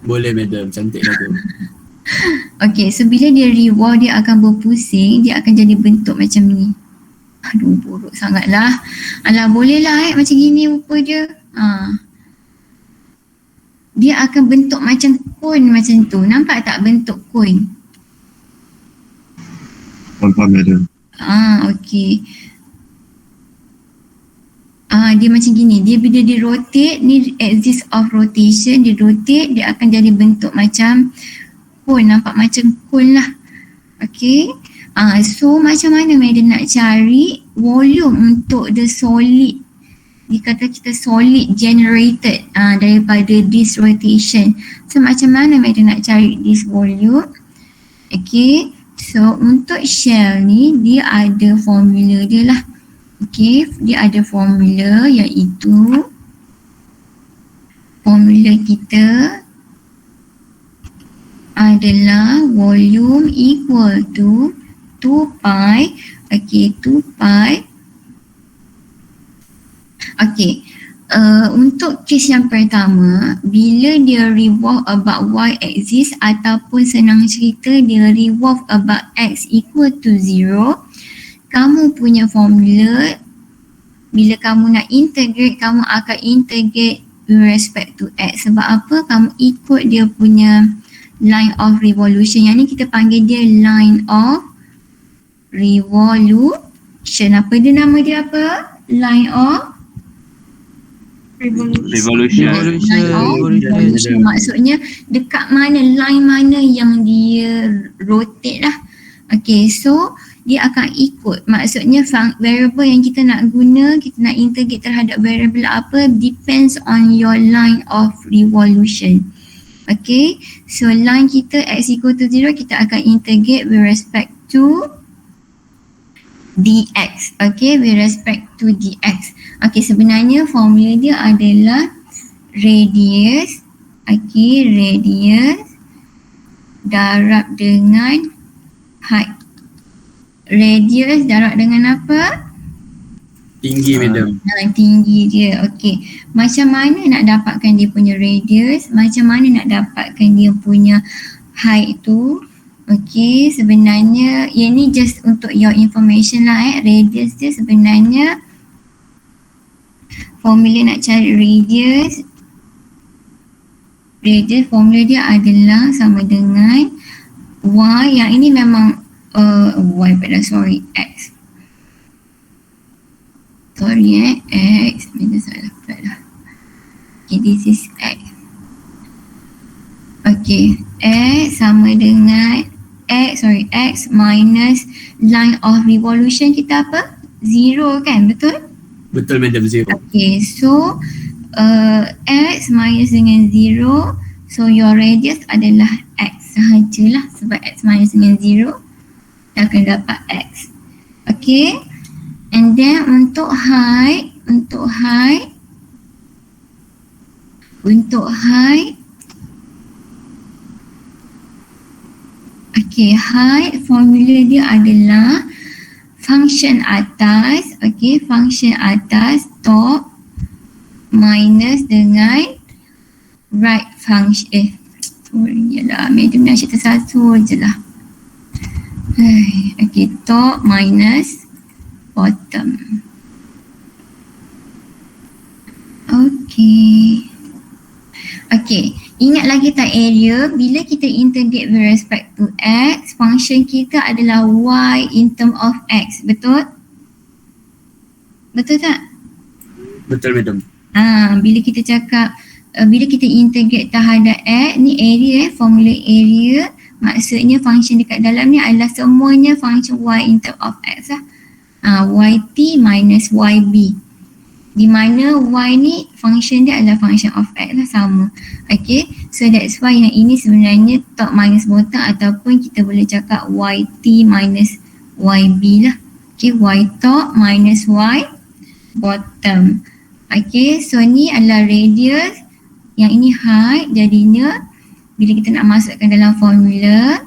Boleh madam, cantik lah tu. Okay, so bila dia revolve, dia akan berpusing, dia akan jadi bentuk macam ni. Aduh, buruk sangat lah. Alah, boleh lah macam gini rupa je. Dia akan bentuk macam cone macam tu. Nampak tak bentuk cone? Faham madam. Okay. Dia macam gini. Dia bila dia rotate, ni axis of rotation, dia rotate, dia akan jadi bentuk macam cone. Nampak macam cone lah. Okay. So macam mana madam nak cari volume untuk the solid? Dikata kita solid generated daripada this rotation. So macam mana madam nak cari this volume? Okay. So untuk shell ni dia ada formula dia lah. Okay, dia ada formula iaitu formula kita adalah volume equal to 2 pi. Okay, 2 pi. Okay, untuk kes yang pertama, bila dia revolve about y axis ataupun senang cerita dia revolve about x equal to 0, kamu punya formula bila kamu nak integrate, kamu akan integrate with respect to x. Sebab apa? Kamu ikut dia punya line of revolution. Yang ni kita panggil dia line of revolution. Apa dia nama dia apa? Line of Revolution. revolution. Maksudnya dekat mana, line mana yang dia rotate lah. Okay, so dia akan ikut. Maksudnya variable yang kita nak guna, kita nak integrate terhadap variable apa, depends on your line of revolution. Okay, so line kita x equal to 0, kita akan integrate with respect to dx. Okay, with respect to dx. Okay, sebenarnya formula dia adalah radius, okay, radius darab dengan height. Radius darab dengan apa? Tinggi madam. Tinggi dia. Okey. Macam mana nak dapatkan dia punya radius? Macam mana nak dapatkan dia punya height tu? Okey, sebenarnya yang ni just untuk your information lah Radius dia sebenarnya formula nak cari radius formula dia adalah sama dengan y, yang ini memang y pada x. Sorry x, minus salah pula dah. Okay, this is x. Okay, x sama dengan x minus line of revolution kita apa? 0 kan, betul? Betul madam, 0. Okay, so x minus dengan 0, so your radius adalah x sahajalah, sebab x minus dengan 0 kita akan dapat x. Okay, and then untuk height okay, height formula dia adalah function atas, okay, function atas top minus dengan right function, sorry lah, madam nak cerita satu je lah. Okay, top minus bottom. Okay, ingat lagi tak area, bila kita integrate with respect to x, function kita adalah y in term of x, betul? Betul tak? Betul madam. Bila kita cakap, bila kita integrate terhadap x, ni area formula area, maksudnya function dekat dalam ni adalah semuanya function y in term of x lah. Yt minus yb, di mana y ni function dia adalah function of x lah, sama. Okay, so that's why yang ini sebenarnya top minus bottom, ataupun kita boleh cakap yt minus yb lah. Okay, y top minus y bottom. Okay, so ni adalah radius, yang ini height, jadinya bila kita nak masukkan dalam formula,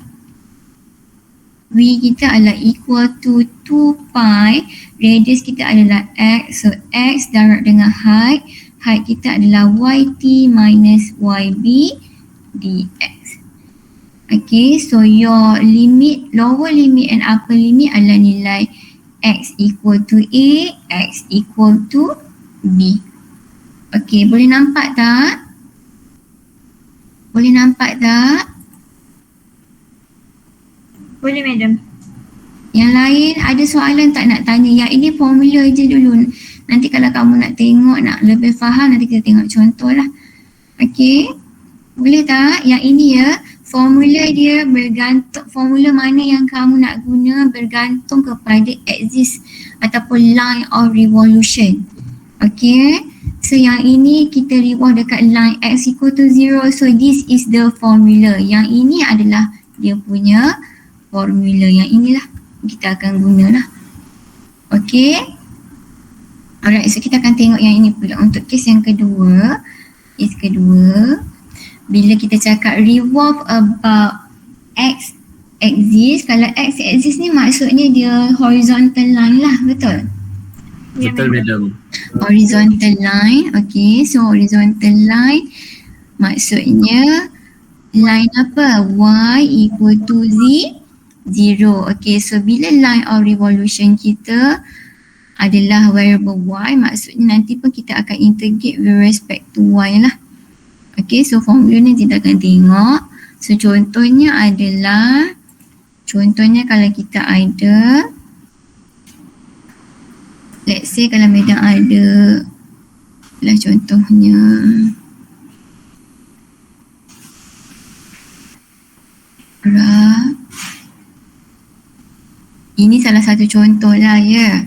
v kita adalah equal to 2 pi, radius kita adalah x, so x darab dengan height kita adalah yt minus yb dx. Okay, so your limit, lower limit and upper limit adalah nilai x equal to a, x equal to b. Okay, boleh nampak tak? Boleh nampak tak? Boleh madam. Yang lain ada soalan tak nak tanya? Yang ini formula je dulu. Nanti kalau kamu nak tengok, nak lebih faham, nanti kita tengok contoh lah. Okay, boleh tak? Yang ini ya, formula dia bergantung, formula mana yang kamu nak guna bergantung kepada axis ataupun line of revolution. Okay, so yang ini kita revolve dekat line x equal to 0, so this is the formula. Yang ini adalah dia punya formula, yang inilah kita akan guna lah. Okay, alright, so kita akan tengok yang ini pula. Untuk case yang kedua, bila kita cakap revolve about x axis, kalau x axis ni maksudnya dia horizontal line lah, betul? Betul madam. Horizontal line, okay, so horizontal line maksudnya line apa? Y equal to 0. Okay, so bila line of revolution kita adalah variable y, maksudnya nanti pun kita akan integrate with respect to y lah. Okay, so formula ni kita akan tengok. So contohnya adalah, contohnya kalau kita ada, let's say kalau madam ada lah contohnya graph Ini salah satu contoh lah ya.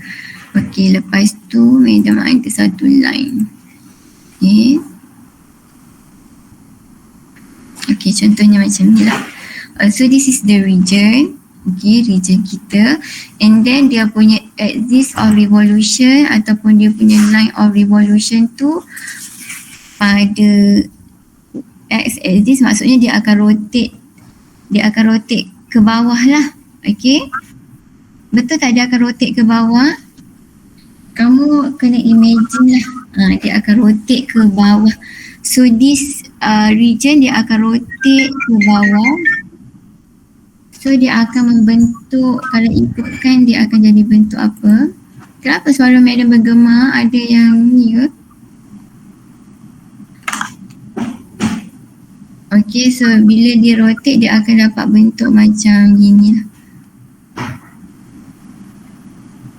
Okey, lepas tu madam ada satu line. Okey. Okey, contohnya macam ni lah. So this is the region. Okay, region kita. And then dia punya axis of revolution ataupun dia punya line of revolution tu pada x-axis, maksudnya dia akan rotate ke bawah lah. Okay, betul tak dia akan rotate ke bawah? Kamu kena imagine lah, dia akan rotate ke bawah. So this region dia akan rotate ke bawah. So dia akan membentuk, kalau ikutkan dia akan jadi bentuk apa? Kenapa suara madam bergema? Ada yang ni ke? Okay, so bila dia rotate dia akan dapat bentuk macam gini lah.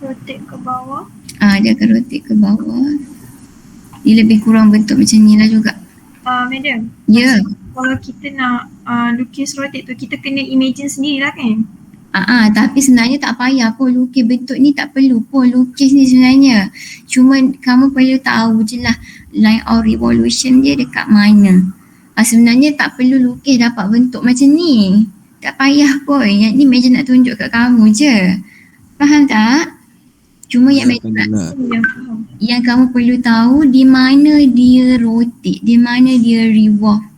Rotate ke bawah. Dia akan rotate ke bawah. Dia lebih kurang bentuk macam ni lah juga. Madam. Ya. Kalau kita nak lukis rotate tu, kita kena imagine sendirilah kan? Tapi sebenarnya tak payah pun lukis bentuk ni, tak perlu pun lukis ni sebenarnya. Cuma kamu perlu tahu je lah line of revolution dia dekat mana. Sebenarnya tak perlu lukis dapat bentuk macam ni. Tak payah pun. Yang ni Meja nak tunjuk kat kamu je. Faham tak? Cuma yang Meja nak, yang kamu perlu tahu di mana dia rotate, di mana dia revolve.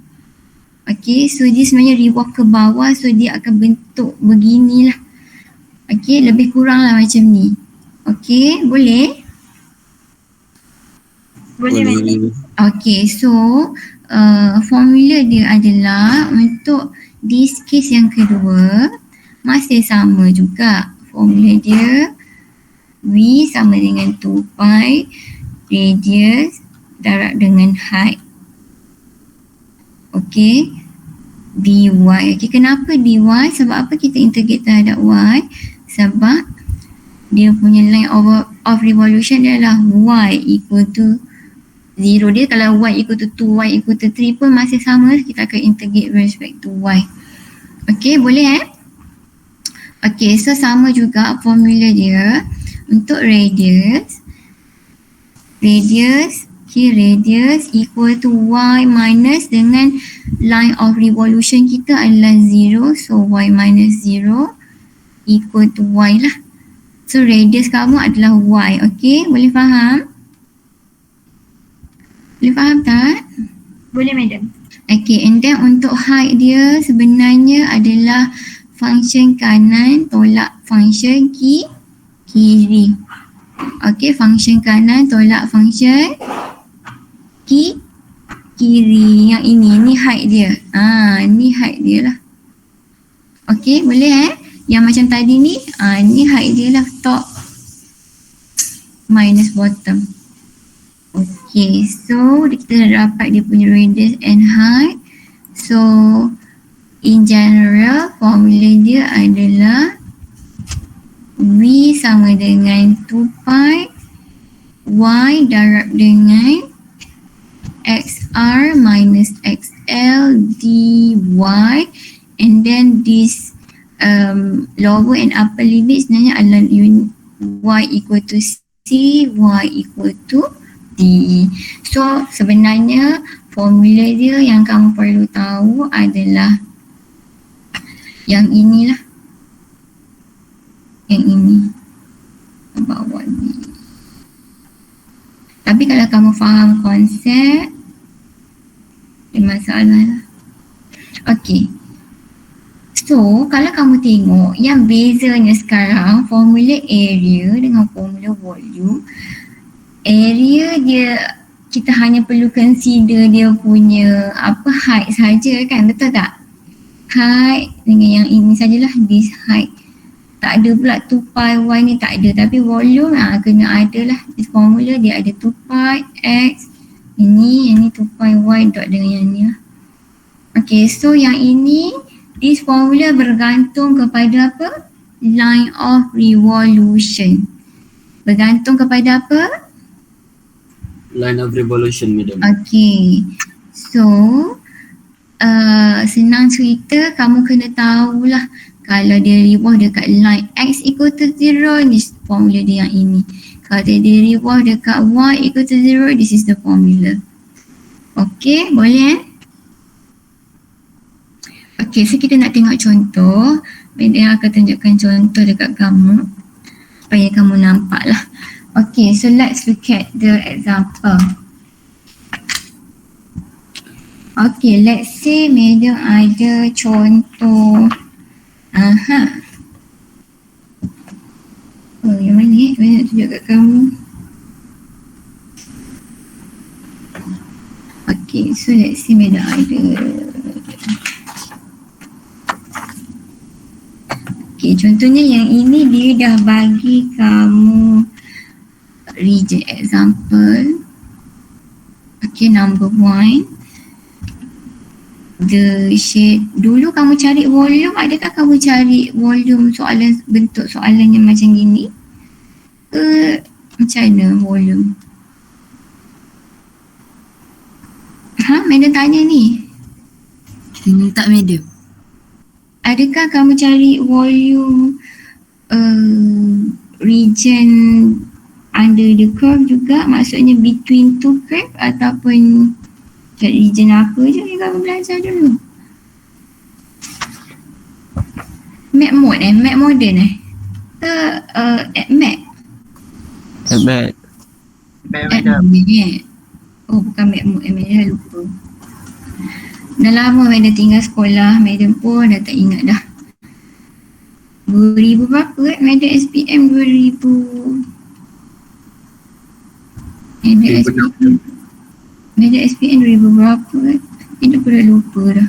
Okay, so dia sebenarnya revolve ke bawah, so dia akan bentuk beginilah. Okay, lebih kurang lah macam ni. Okay, boleh? Boleh. Okay, so formula dia adalah untuk this case yang kedua masih sama juga. Formula dia V sama dengan 2 pi radius darab dengan height. Okay, dy. Okay, kenapa dy? Sebab apa kita integrate terhadap y? Sebab dia punya line of revolution dia adalah y equal to 0. Dia kalau y equal to 2, y equal to 3 pun masih sama, kita akan integrate with respect to y. Okay, boleh Okay, so sama juga formula dia untuk radius. Radius equal to y minus dengan line of revolution kita adalah 0. So y minus 0 equal to y lah. So radius kamu adalah y. Okay, boleh faham? Boleh faham tak? Boleh madam. Okay, and then untuk height dia sebenarnya adalah function kanan tolak function kiri. Okay, function kanan tolak function kiri. Yang ini height dia. Ni height dia lah. Okay, boleh Yang macam tadi ni, ni height dia lah, top minus bottom. Okay, so kita dah dapat dia punya radius and height. So in general formula dia adalah V sama dengan 2 pi y darab dengan XR minus XL dy, and then this lower and upper limit sebenarnya adalah y equal to C, y equal to D. So sebenarnya formula dia yang kamu perlu tahu adalah yang inilah. Yang ini bawah ni. Tapi kalau kamu faham konsep, ada masalah lah. Okay, so kalau kamu tengok yang bezanya sekarang formula area dengan formula volume. Area dia kita hanya perlu consider dia punya height saja kan, betul tak? Height dengan yang ini sajalah, this height. Tak ada pula 2 pi y ni, tak ada. Tapi volume kena ada lah. This formula dia ada 2 pi x. Ini, yang ni 2 pi y dot dengan yang ni lah. Okay, so yang ini, this formula bergantung kepada apa? Line of revolution. Bergantung kepada apa? Line of revolution, madam. Okay, so senang cerita, kamu kena tahulah Kalau dia revolve dekat line X equal to 0, this formula dia yang ini. Kalau dia revolve dekat Y equal to 0, this is the formula. Okay, boleh Okay, so kita nak tengok contoh. Media akan tunjukkan contoh dekat kamu supaya kamu nampak lah. Okay, so let's look at the example. Okay, let's say medium ada contoh. Oh, yang mana ni? Mana nak tunjuk kat kamu? Okay, so let's say medium ada. Okay, contohnya yang ini dia dah bagi kamu region example. Okay, number 1. The shade. Dulu kamu cari volume, adakah kamu cari volume soalan, bentuk soalan yang macam gini? Macam mana volume? Madam tanya ni. Tak madam. Adakah kamu cari volume region under the curve juga, maksudnya between two curve, ataupun cari region apa je yang kamu belajar dulu? Map mode map modern map Hebat. Madam. Oh, bukan map mode, dah lupa. Dah lama Madam tinggal sekolah, Madam pun dah tak ingat dah. 2000 berapa Madam SPM 2000. Madam SPM 2000 berapa Madam pun dah lupa dah.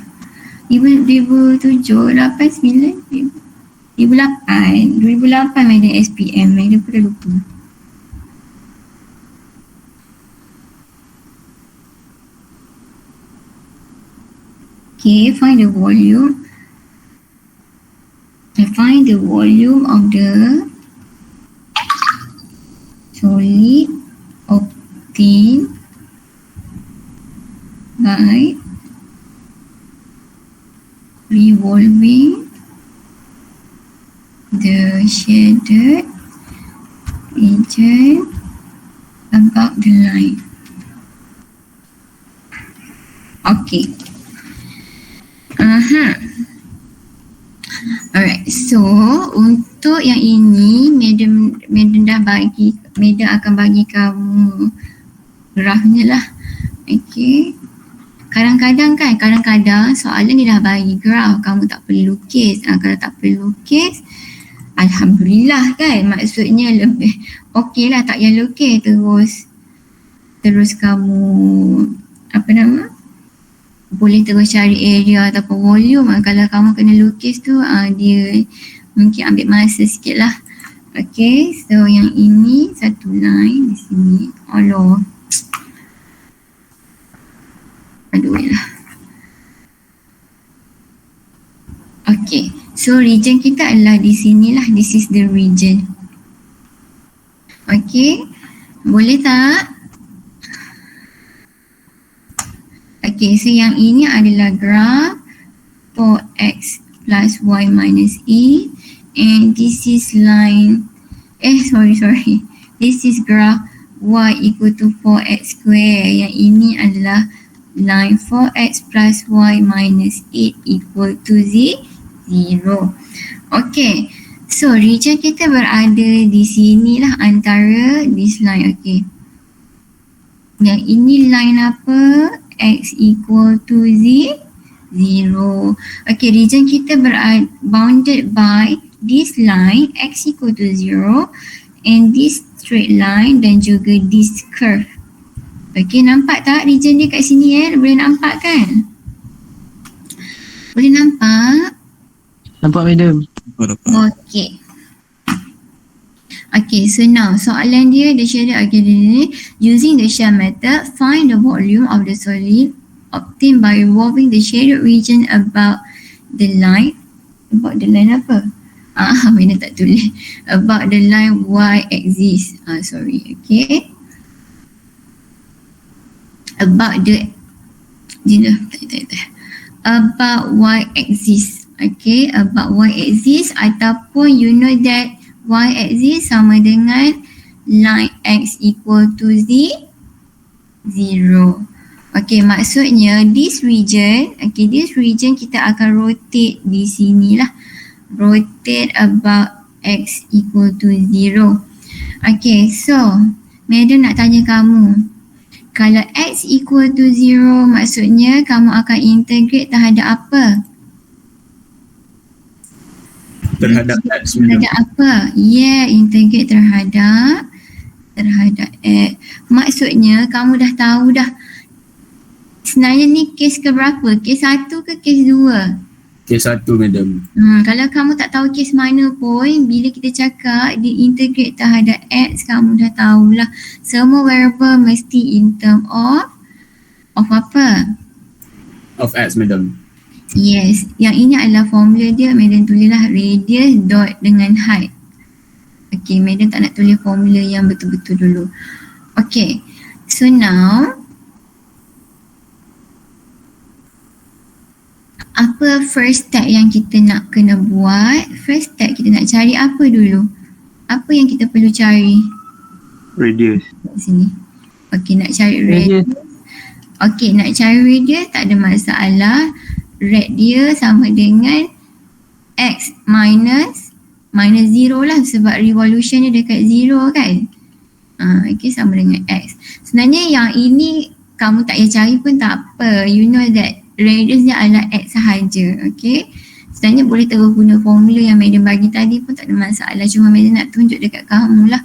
2007, 8, 9, 2008 Madam SPM, Madam pun dah lupa. Okay, find the volume. Find the volume of the solid obtained by revolving the shaded region about the line. Okay. Alright, so untuk yang ini Madam akan bagi kamu grafnya lah. Okay. Kadang-kadang soalan dia dah bagi graf, kamu tak perlu lukis. Kalau tak perlu lukis, Alhamdulillah kan, maksudnya lebih okey lah, tak payah lukis. Terus kamu boleh terus cari area ataupun volume. Kalau kamu kena lukis tu, dia mungkin ambil masa sikit lah. Okay, so yang ini satu line di sini. Allah, aduh lah. Okay, so region kita adalah di sini lah. This is the region. Okay, boleh tak? Okay, so yang ini adalah graph for x plus y minus e, and this is line, sorry. This is graph y equal to 4x square. Yang ini adalah line 4x plus y minus 8 equal to 0. Okay, so region kita berada di sini lah, antara this line. Okay, yang ini line apa? X equal to 0. Okay, region kita bounded by this line x equal to 0 and this straight line dan juga this curve. Okay, nampak tak region dia kat sini Boleh nampak kan? Boleh nampak? Nampak madam? Okay. Okay, so now soalan dia shaded. Okay, using the shell method, find the volume of the solid obtained by revolving the shaded region about the line. About the line apa? Mana tak tulis. About the line y axis. Sorry. Okay. About the about y axis. Okay, about y axis ataupun you know that y axis sama dengan line x equal to 0. Okay, maksudnya this region kita akan rotate di sini lah. Rotate about x equal to 0. Okay, so Madam nak tanya kamu, kalau x equal to 0 maksudnya kamu akan integrate terhadap apa? Terhadap X, madam. Terhadap apa? Yeah, integrate terhadap x. Maksudnya kamu dah tahu dah. Sebenarnya ni kes ke berapa? Kes 1 ke kes 2? Kes 1, madam. Kalau kamu tak tahu kes mana pun, bila kita cakap dia integrate terhadap x, kamu dah tahulah. Semua variable mesti in term of apa? Of X, madam. Yes, yang ini adalah formula dia. Madam tulislah radius dot dengan height. Okay, Madam tak nak tulis formula yang betul-betul dulu. Okay, so now apa first step yang kita nak kena buat? First step kita nak cari apa dulu? Apa yang kita perlu cari? Radius. Kat sini. Okay, nak cari radius. Okay, nak cari radius tak ada masalah. Radius sama dengan x minus 0 lah sebab revolution dia dekat 0 kan. Okay, sama dengan x. Sebenarnya yang ini kamu tak payah cari pun tak apa. You know that radius dia adalah x sahaja. Okay. Sebenarnya boleh terus guna formula yang Madam bagi tadi pun tak ada masalah. Cuma Madam nak tunjuk dekat kamu lah.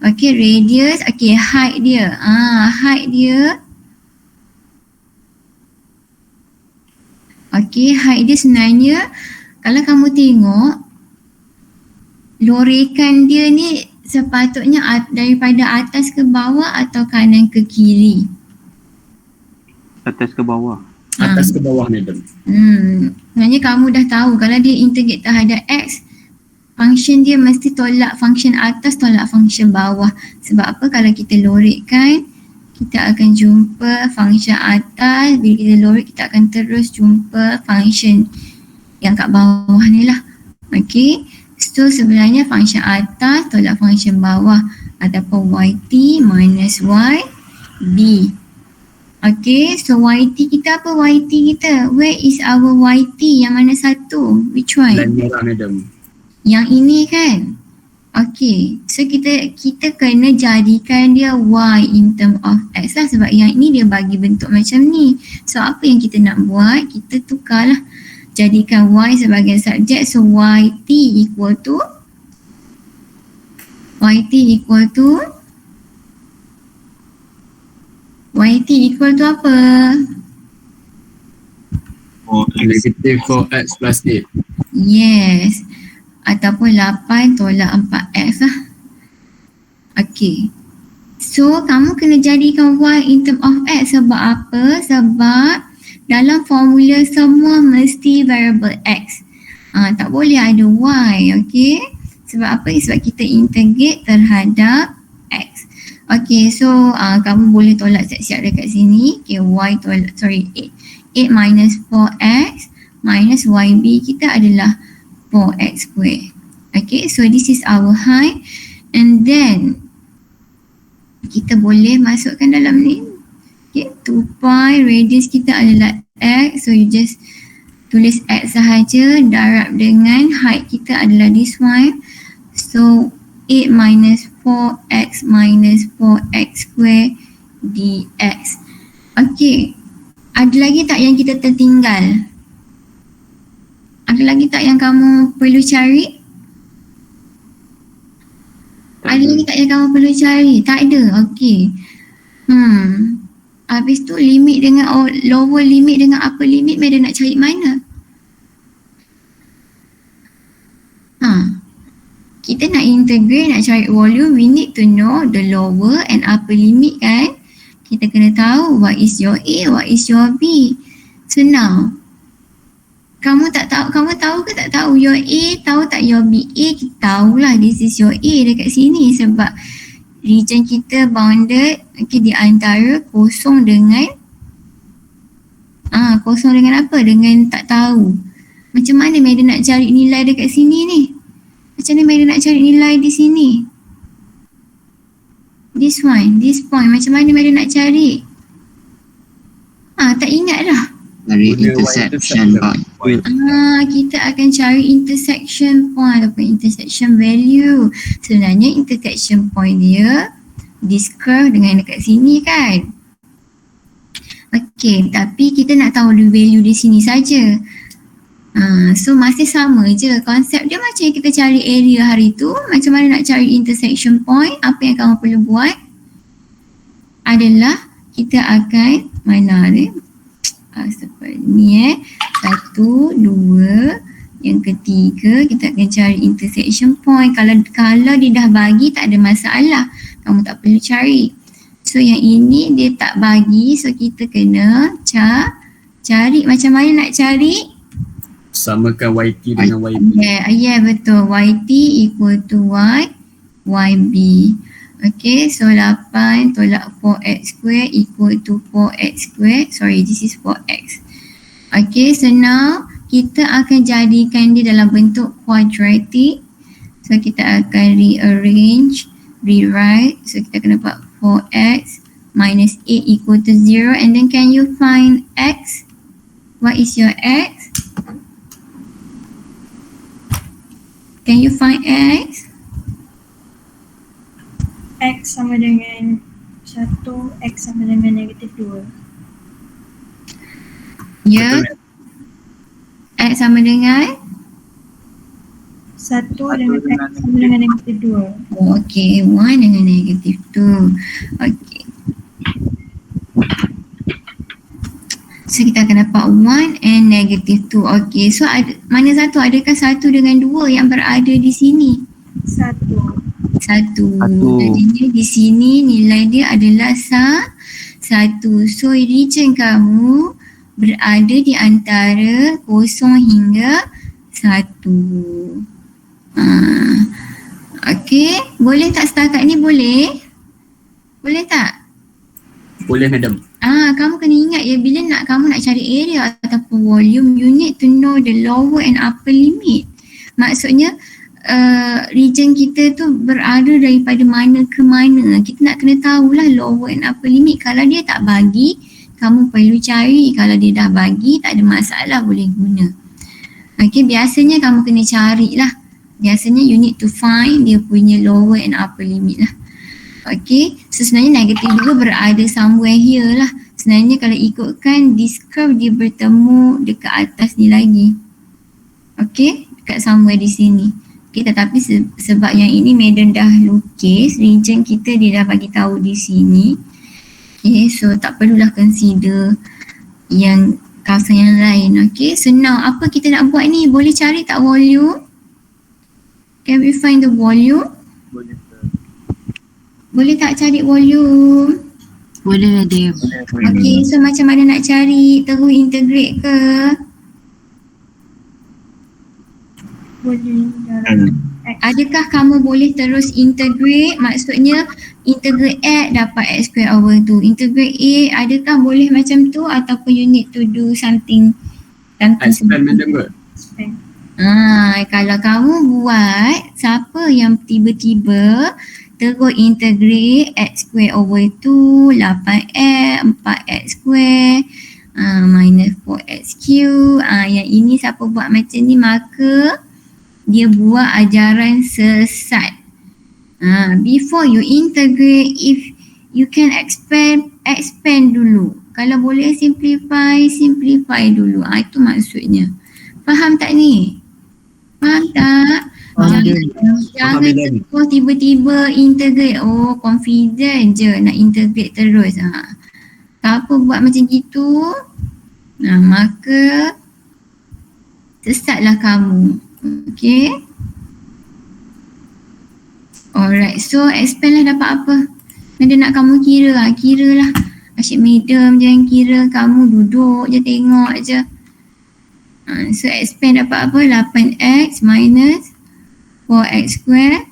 Okay, radius. Okay, height dia. Height dia. Okay, height dia sebenarnya kalau kamu tengok lorekan dia ni sepatutnya daripada atas ke bawah atau kanan ke kiri? Atas ke bawah. Atas ke bawah, madam. Sebenarnya kamu dah tahu kalau dia integrate terhadap x, function dia mesti tolak function atas, tolak function bawah. Sebab apa? Kalau kita loretkan, kita akan jumpa function atas. Bila kita lorek, kita akan terus jumpa function yang kat bawah ni lah. Okay, so sebenarnya function atas tolak function bawah ataupun yt minus yb. Okay, so yt kita apa? Yt kita, where is our yt? Yang mana satu? Which one? Line merah, madam. Yang ini kan? Okay, so kita kena jadikan dia y in term of x lah sebab yang ini dia bagi bentuk macam ni. So apa yang kita nak buat? Kita tukarlah. Jadikan y sebagai subjek. So yt equal to apa? Negative 4X plus 8. Yes. Ataupun 8 tolak 4x lah. Okay. So kamu kena jadikan y in term of x sebab apa? Sebab dalam formula semua mesti variable x. Tak boleh ada y. Okay. Sebab apa? Sebab kita integrate terhadap x. Okay, so kamu boleh tolak siap-siap dekat sini. Okay, y tolak, 8 minus 4x minus yb kita adalah 4x square. Okay, so this is our height. And then kita boleh masukkan dalam ni. Okay, 2 pi radius kita adalah x. So you just tulis x sahaja. Darab dengan height kita adalah this one. So 8 minus 4x minus 4x square dx. Okay, ada lagi tak yang kita tertinggal? Ada lagi tak yang kamu perlu cari? Ada lagi tak yang kamu perlu cari? Tak ada? Okay. Habis tu limit dengan lower limit dengan upper limit, Madam nak cari mana? Kita nak integrate, nak cari volume, we need to know the lower and upper limit kan? Kita kena tahu what is your A, what is your B. So now, kamu tahu ke tak tahu your A, tahu tak your B? A kita tahulah this is your A dekat sini sebab region kita bounded di antara kosong dengan kosong dengan apa? Dengan tak tahu. Macam mana madam nak cari nilai dekat sini ni? Macam mana madam nak cari nilai di sini? This point. Macam mana madam nak cari? Tak ingat dah. Dari Guna intersection point. Kita akan cari intersection point ataupun intersection value. Sebenarnya intersection point dia this curve dengan dekat sini kan. Okay, tapi kita nak tahu the value di sini saja. So masih sama je. Konsep dia macam kita cari area hari tu. Macam mana nak cari intersection point? Apa yang kamu perlu buat adalah kita akan mana ni? Seperti ni 1, 2, yang ketiga kita akan cari intersection point. Kalau dia dah bagi tak ada masalah, kamu tak perlu cari. So yang ini dia tak bagi, so kita kena cari. Macam mana nak cari? Samakan YT dengan YB. Yeah, betul. YT equal to YB. Okay, so 8 tolak 4x square equal to 4x square. Sorry, this is 4x. Okay, so now kita akan jadikan dia dalam bentuk quadratic. So kita akan rewrite. So kita akan dapat 4x minus 8 equal to 0. And then can you find x? What is your x? Can you find x? X sama dengan 1, X sama dengan negatif 2. Ya. X sama dengan 1 dengan X sama dengan negatif 2. Okay, 1 dengan negatif 2. Okay. So kita akan dapat 1 and negative 2. Okay, so mana satu? Adakah 1 dengan 2 yang berada di sini? 1. Jadinya di sini nilai dia adalah 1. So region kamu berada di antara 0 hingga 1. Okay, boleh tak setakat ni boleh? Boleh tak? Boleh madam. Kamu kena ingat ya, bila kamu nak cari area ataupun volume, you need to know the lower and upper limit. Maksudnya region kita tu berada daripada mana ke mana. Kita nak kena tahulah lower and upper limit. Kalau dia tak bagi, kamu perlu cari. Kalau dia dah bagi, tak ada masalah, boleh guna. Okay, biasanya kamu kena carilah. Biasanya you need to find dia punya lower and upper limit lah. Okay, so sebenarnya negatif 2 berada somewhere here lah. Sebenarnya kalau ikutkan this curve, dia bertemu dekat atas ni lagi. Okay, dekat somewhere di sini. Okay, tetapi sebab yang ini madam dah lukis, region kita dia dah bagi tahu di sini. Okay, so tak perlulah consider yang kawasan yang lain. Okay, so now apa kita nak buat ni? Boleh cari tak volume? Can we find the volume? Boleh ke? Boleh tak cari volume? Boleh madam. Okay, so macam mana nak cari? Terus integrate ke? Boleh dalam X. Adakah kamu boleh terus integrate? Maksudnya integrate X dapat X square over 2. Integrate A, adakah boleh macam tu ataupun you need to do something Expand madam ke? Expand. Kalau kamu buat, siapa yang tiba-tiba terus integrate X square over 2, 8X, 4X square, minus 4X cube. Yang ini siapa buat macam ni, maka dia buat ajaran sesat. Before you integrate, if you can expand dulu. Kalau boleh simplify dulu. Itu maksudnya. Faham tak ni? Faham tak? Jangan terus tiba-tiba integrate. Oh, confident je nak integrate terus. Apa buat macam gitu, maka sesatlah kamu. Okay. Alright, so expand lah dapat apa? Madam nak kamu kira lah. Asyik madam jangan kira, kamu duduk je tengok je. So expand dapat apa? 8x minus 4x square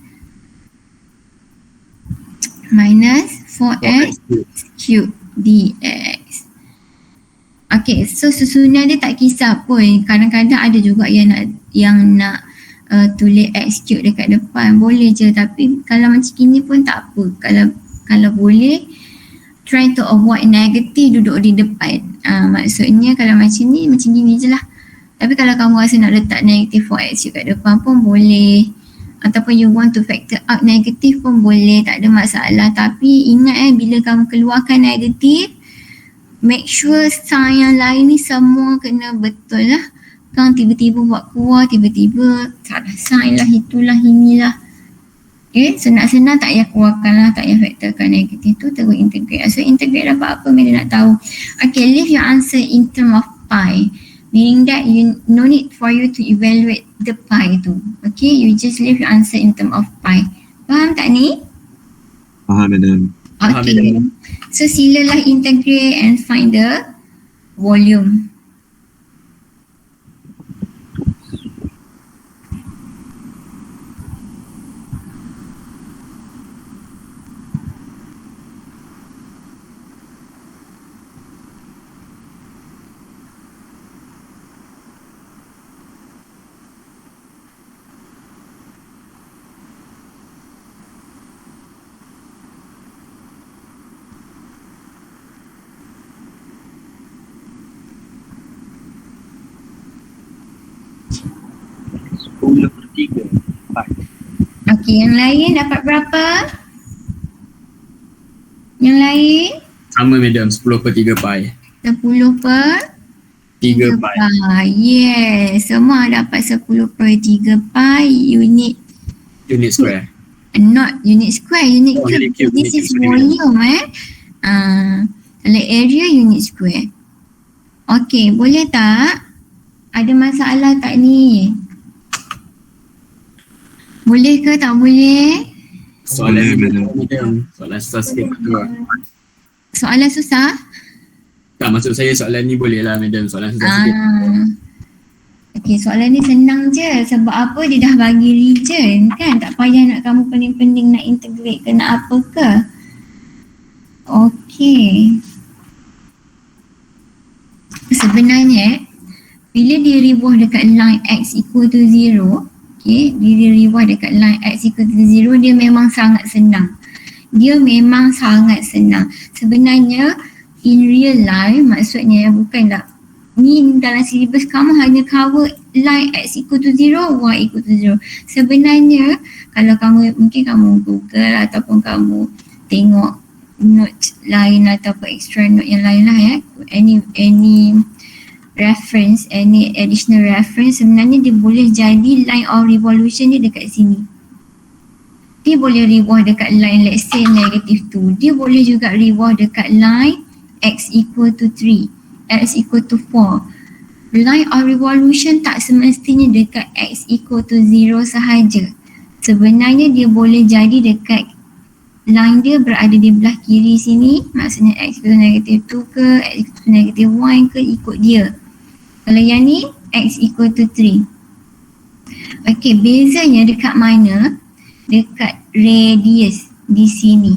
minus 4x cube dx. Okay, so susunan dia tak kisah pun. Kadang-kadang ada juga yang nak tulis X cube dekat depan. Boleh je, tapi kalau macam gini pun tak apa. Kalau boleh, try to avoid negatif duduk di depan. Maksudnya kalau macam ni, macam gini je lah. Tapi kalau kamu rasa nak letak negatif for X cube kat depan pun boleh. Ataupun you want to factor out negatif pun boleh, tak ada masalah. Tapi ingat bila kamu keluarkan negatif, make sure sign yang lain ni semua kena betul lah. Kan tiba-tiba buat keluar, tiba-tiba salah sign lah, itulah, inilah. Okay, senang-senang tak payah keluarkan lah, tak payah factorkan negatif tu, terus integrate. So integrate dapat apa bila nak tahu. Okay, leave your answer in term of pi. Meaning that you no need for you to evaluate the pi tu. Okay, you just leave your answer in term of pi. Faham tak ni? Faham madam. Okay. So silalah integrate and find the volume. Okay, yang lain dapat berapa? Yang lain? Sama madam, 10/3 pi. 10 per 3 pi. Yes, semua dapat 10/3 pi unit. Unit square. Not unit square, unit Oh, cube. unit cube, This unit is cube. volume Kalau area unit square. Okay, boleh tak? Ada masalah tak ni? Boleh ke tak boleh? Soalan Boleh, ni madam. madam. Soalan susah sikit betul. Soalan susah? Tak, maksud saya soalan ni boleh lah madam. Soalan susah sikit. Okay, soalan ni senang je. Sebab apa dia dah bagi region kan? Tak payah nak kamu pening-pening nak integrate ke nak apa ke. Okay. Sebenarnya bila dia revolve dekat line x equal to 0, okay, dia revolve dekat line x equal to 0, dia memang sangat senang. Dia memang sangat senang. Sebenarnya in real life, maksudnya bukanlah ni dalam syllabus kamu hanya cover line x equal to 0, y equal to 0. Sebenarnya kalau kamu, mungkin kamu google ataupun kamu tengok note lain ataupun extra note yang lain lah ya, any reference, any additional reference, sebenarnya dia boleh jadi line of revolution dia dekat sini. Dia boleh revolve dekat line let's say negative 2. Dia boleh juga revolve dekat line x equal to 3, x equal to 4. Line of revolution tak semestinya dekat x equal to 0 sahaja. Sebenarnya dia boleh jadi dekat line dia berada di belah kiri sini, maksudnya x equal to negative 2 ke, x equal to negative 1 ke, ikut dia. Kalau yang ni x equal to 3. Okay, bezanya dekat mana? Dekat radius di sini.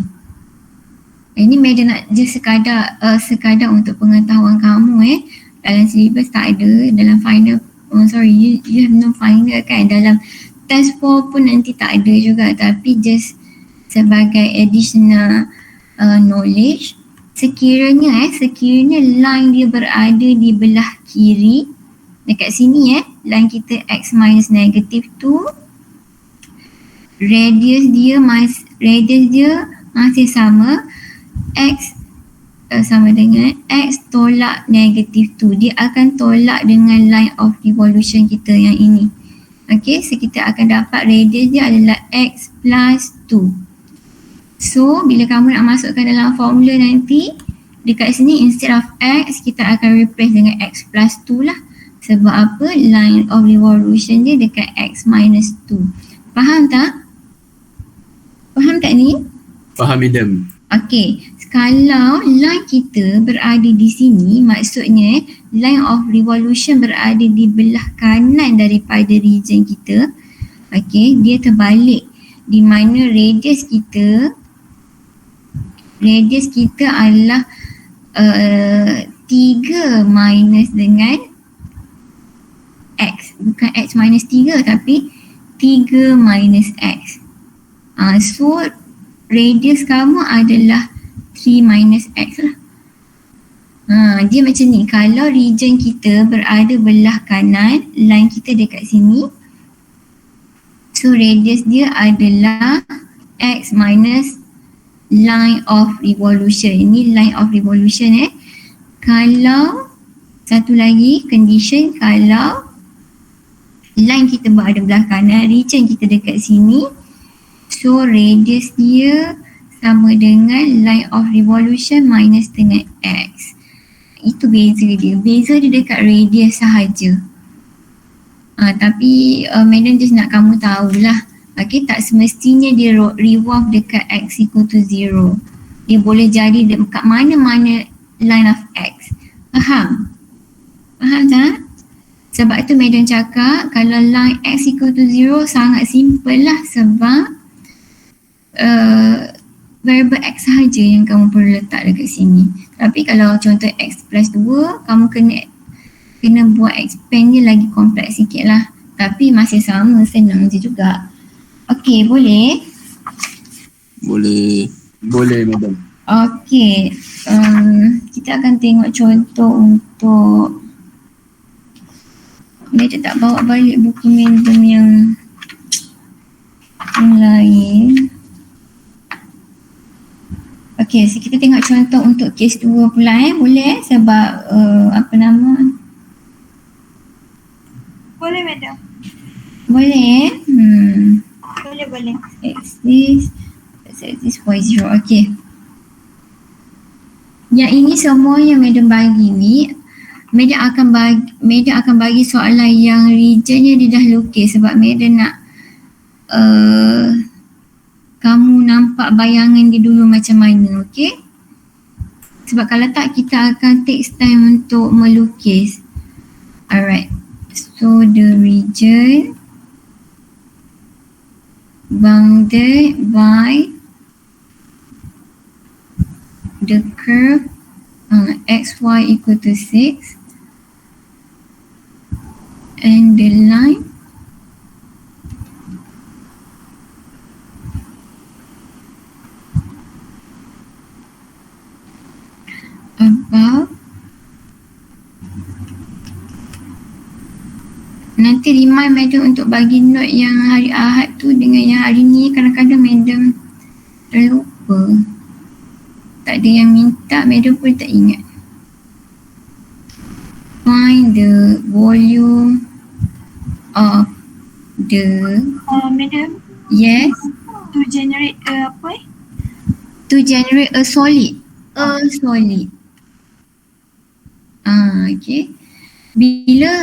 Ini madam nak just sekadar untuk pengetahuan kamu dalam syllabus tak ada, dalam final, you have no final kan, dalam test 4 pun nanti tak ada juga, tapi just sebagai additional knowledge. Sekiranya line dia berada di belah kiri dekat sini line kita x minus negative 2, radius dia masih sama, x sama dengan x tolak negative 2. Dia akan tolak dengan line of revolution kita yang ini. Okay, so kita akan dapat radius dia adalah x plus 2. So, bila kamu nak masukkan dalam formula nanti, dekat sini instead of x, kita akan replace dengan x plus 2 lah. Sebab apa? Line of revolution dia dekat x minus 2. Faham tak? Faham tak ni? Faham madam. Okay, kalau line kita berada di sini, maksudnya line of revolution berada di belah kanan daripada region kita. Okay, dia terbalik. Di mana radius kita adalah 3 minus dengan X. Bukan X minus 3 tapi 3 minus X. So radius kamu adalah 3 minus X lah. Dia macam ni. Kalau region kita berada belah kanan, line kita dekat sini, so radius dia adalah X minus line of revolution. Ini line of revolution Kalau satu lagi condition, kalau line kita berada belah kanan, region kita dekat sini, so radius dia sama dengan line of revolution minus dengan X. Itu beza dia. Beza dia dekat radius sahaja. Tapi madam just nak kamu tahulah. Okay, tak semestinya dia revolve dekat X equal to 0. Dia boleh jadi dekat mana-mana line of X. Faham? Faham tak? Sebab tu madam cakap kalau line X equal to 0 sangat simple lah, sebab variable X sahaja yang kamu perlu letak dekat sini. Tapi kalau contoh X plus 2, kamu kena buat expand dia lagi kompleks sikit lah. Tapi masih sama, senang je juga. Okay, boleh? Boleh madam. Okay, kita akan tengok contoh untuk, Madam tak bawa balik buku madam yang lain. Okay, so kita tengok contoh untuk kes 2 pula boleh sebab apa nama? Boleh madam. Boleh Boleh. X this, set this y 0. Okay. Yang ini semua yang madam bagi ni, madam akan bagi soalan yang regionnya dia dah lukis sebab madam nak kamu nampak bayangan dia dulu macam mana, okay? Sebab kalau tak kita akan take time untuk melukis. Alright, so the region bounded by the curve xy equal to 6 and the line above. Nanti remind madam untuk bagi note yang hari Ahad tu dengan yang hari ni. Kadang-kadang madam terlupa. Tak ada yang minta, madam pun tak ingat. Find the volume of the Madam, yes, to generate to generate a solid. Okay. Bila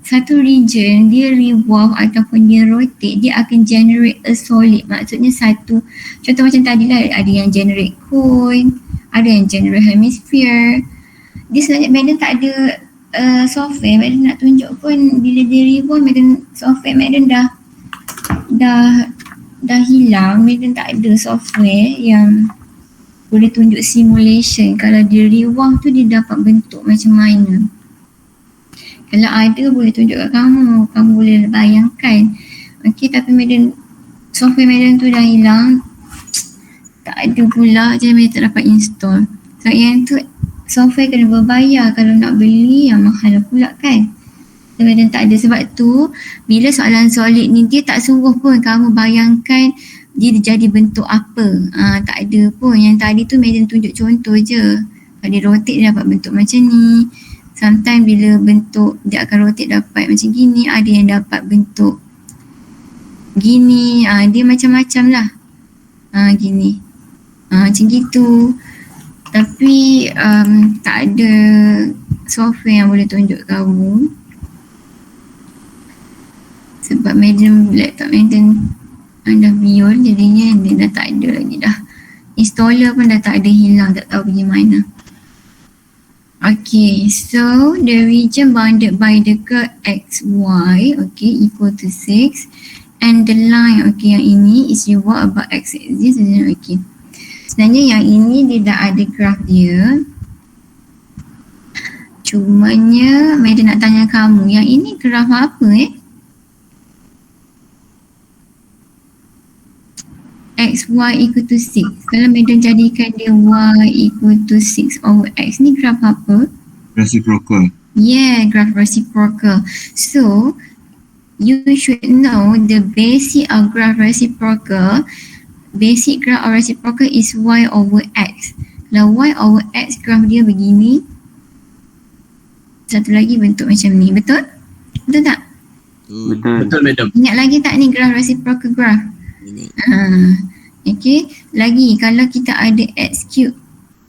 satu region dia revolve ataupun dia rotate, dia akan generate a solid. Maksudnya satu, contoh macam tadi lah, ada yang generate cone, ada yang generate hemisphere. Dia sebenarnya madam tak ada software, madam nak tunjuk pun bila dia revolve, madam software madam dah hilang. Madam tak ada software yang boleh tunjuk simulation kalau dia revolve tu dia dapat bentuk macam mana. Kalau ada boleh tunjuk kat kamu boleh bayangkan. Okay, tapi madam software madam tu dah hilang, tak ada pula, jadi madam tak dapat install. So yang tu software kena berbayar, kalau nak beli yang mahal pula kan. So madam tak ada, sebab tu bila soalan solid ni dia tak suruh pun kamu bayangkan dia jadi bentuk apa. Tak ada pun. Yang tadi tu madam tunjuk contoh je. Kalau dia rotate dia dapat bentuk macam ni. Sometimes bila bentuk dia akan rotate dapat macam gini, ada yang dapat bentuk gini, dia macam-macam lah. Gini. Macam gitu. Tapi tak ada software yang boleh tunjuk kamu. Sebab madam laptop madam dah beyond, jadinya dia dah tak ada lagi dah. Installer pun dah tak ada, hilang, tak tahu pergi mana. Okay, so the region bounded by the curve xy, okay, equal to 6, and the line, okay, yang ini is revolve about x axis, okay. Sebenarnya yang ini dia dah ada graph dia. Cumanya Madam nak tanya kamu, yang ini graf apa X, Y equal to 6. Kalau Madam jadikan dia Y equal to 6 over X, ni graf apa? Reciprocal. Yeah, graph reciprocal. So, you should know the basic of graph reciprocal. Basic graph of reciprocal is Y over X. Kalau Y over X, graph dia begini. Satu lagi bentuk macam ni. Betul? Betul tak? Betul madam. Ingat lagi tak ni graph reciprocal graph? Okay. Lagi, kalau kita ada X cube,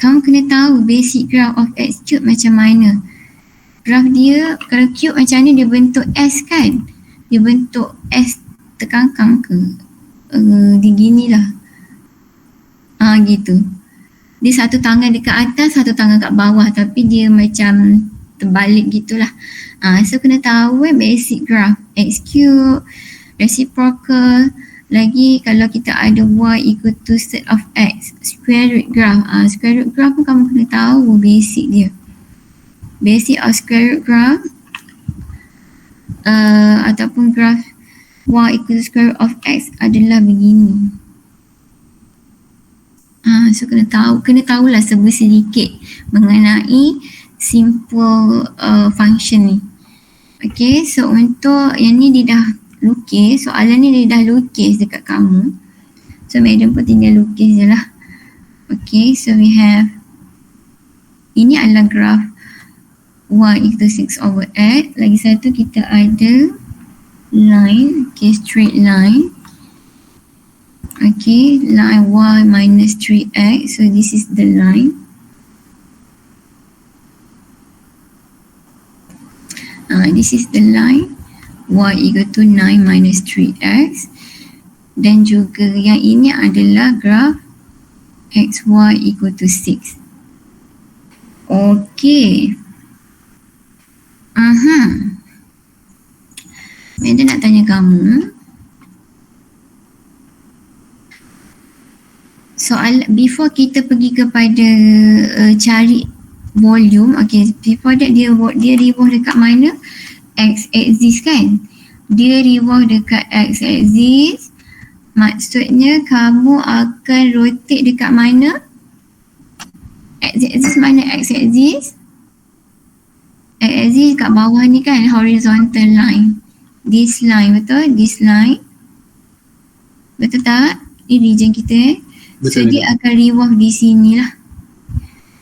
kamu kena tahu basic graph of X cube macam mana. Graf dia, kalau cube macam ni dia bentuk S kan? Dia bentuk S terkangkang ke? Dia ginilah. Gitu. Dia satu tangan dekat atas, satu tangan kat bawah, tapi dia macam terbalik gitulah. So kena tahu basic graph. X cube, reciprocal. Lagi kalau kita ada Y equal to set of X, square root graph. Square root graph pun kamu kena tahu basic dia. Basic of square root graph ataupun graph Y equal to square root of X adalah begini. So kena tahulah sedikit mengenai simple function ni. Okay, so untuk yang ni dia dah lukis, soalan ni dia dah lukis dekat kamu. So Madam pun tinggal lukis je lah. Okay, so we have, ini adalah graph Y equal to 6 over X. Lagi satu kita ada line, okay, straight line. Okay, line Y minus 3X. So this is the line. This is the line. Y equal to 9 minus 3X. Dan juga yang ini adalah graph XY equal to 6. Okay. Madam nak tanya kamu, soal before kita pergi kepada cari volume, okay, before that dia revolve dekat mana? X axis kan? Dia revolve dekat X axis, maksudnya kamu akan rotate dekat mana? X axis mana X axis? X axis kat bawah ni kan, horizontal line. This line, betul? This line. Betul tak? Ni region kita So dia akan revolve di sini lah.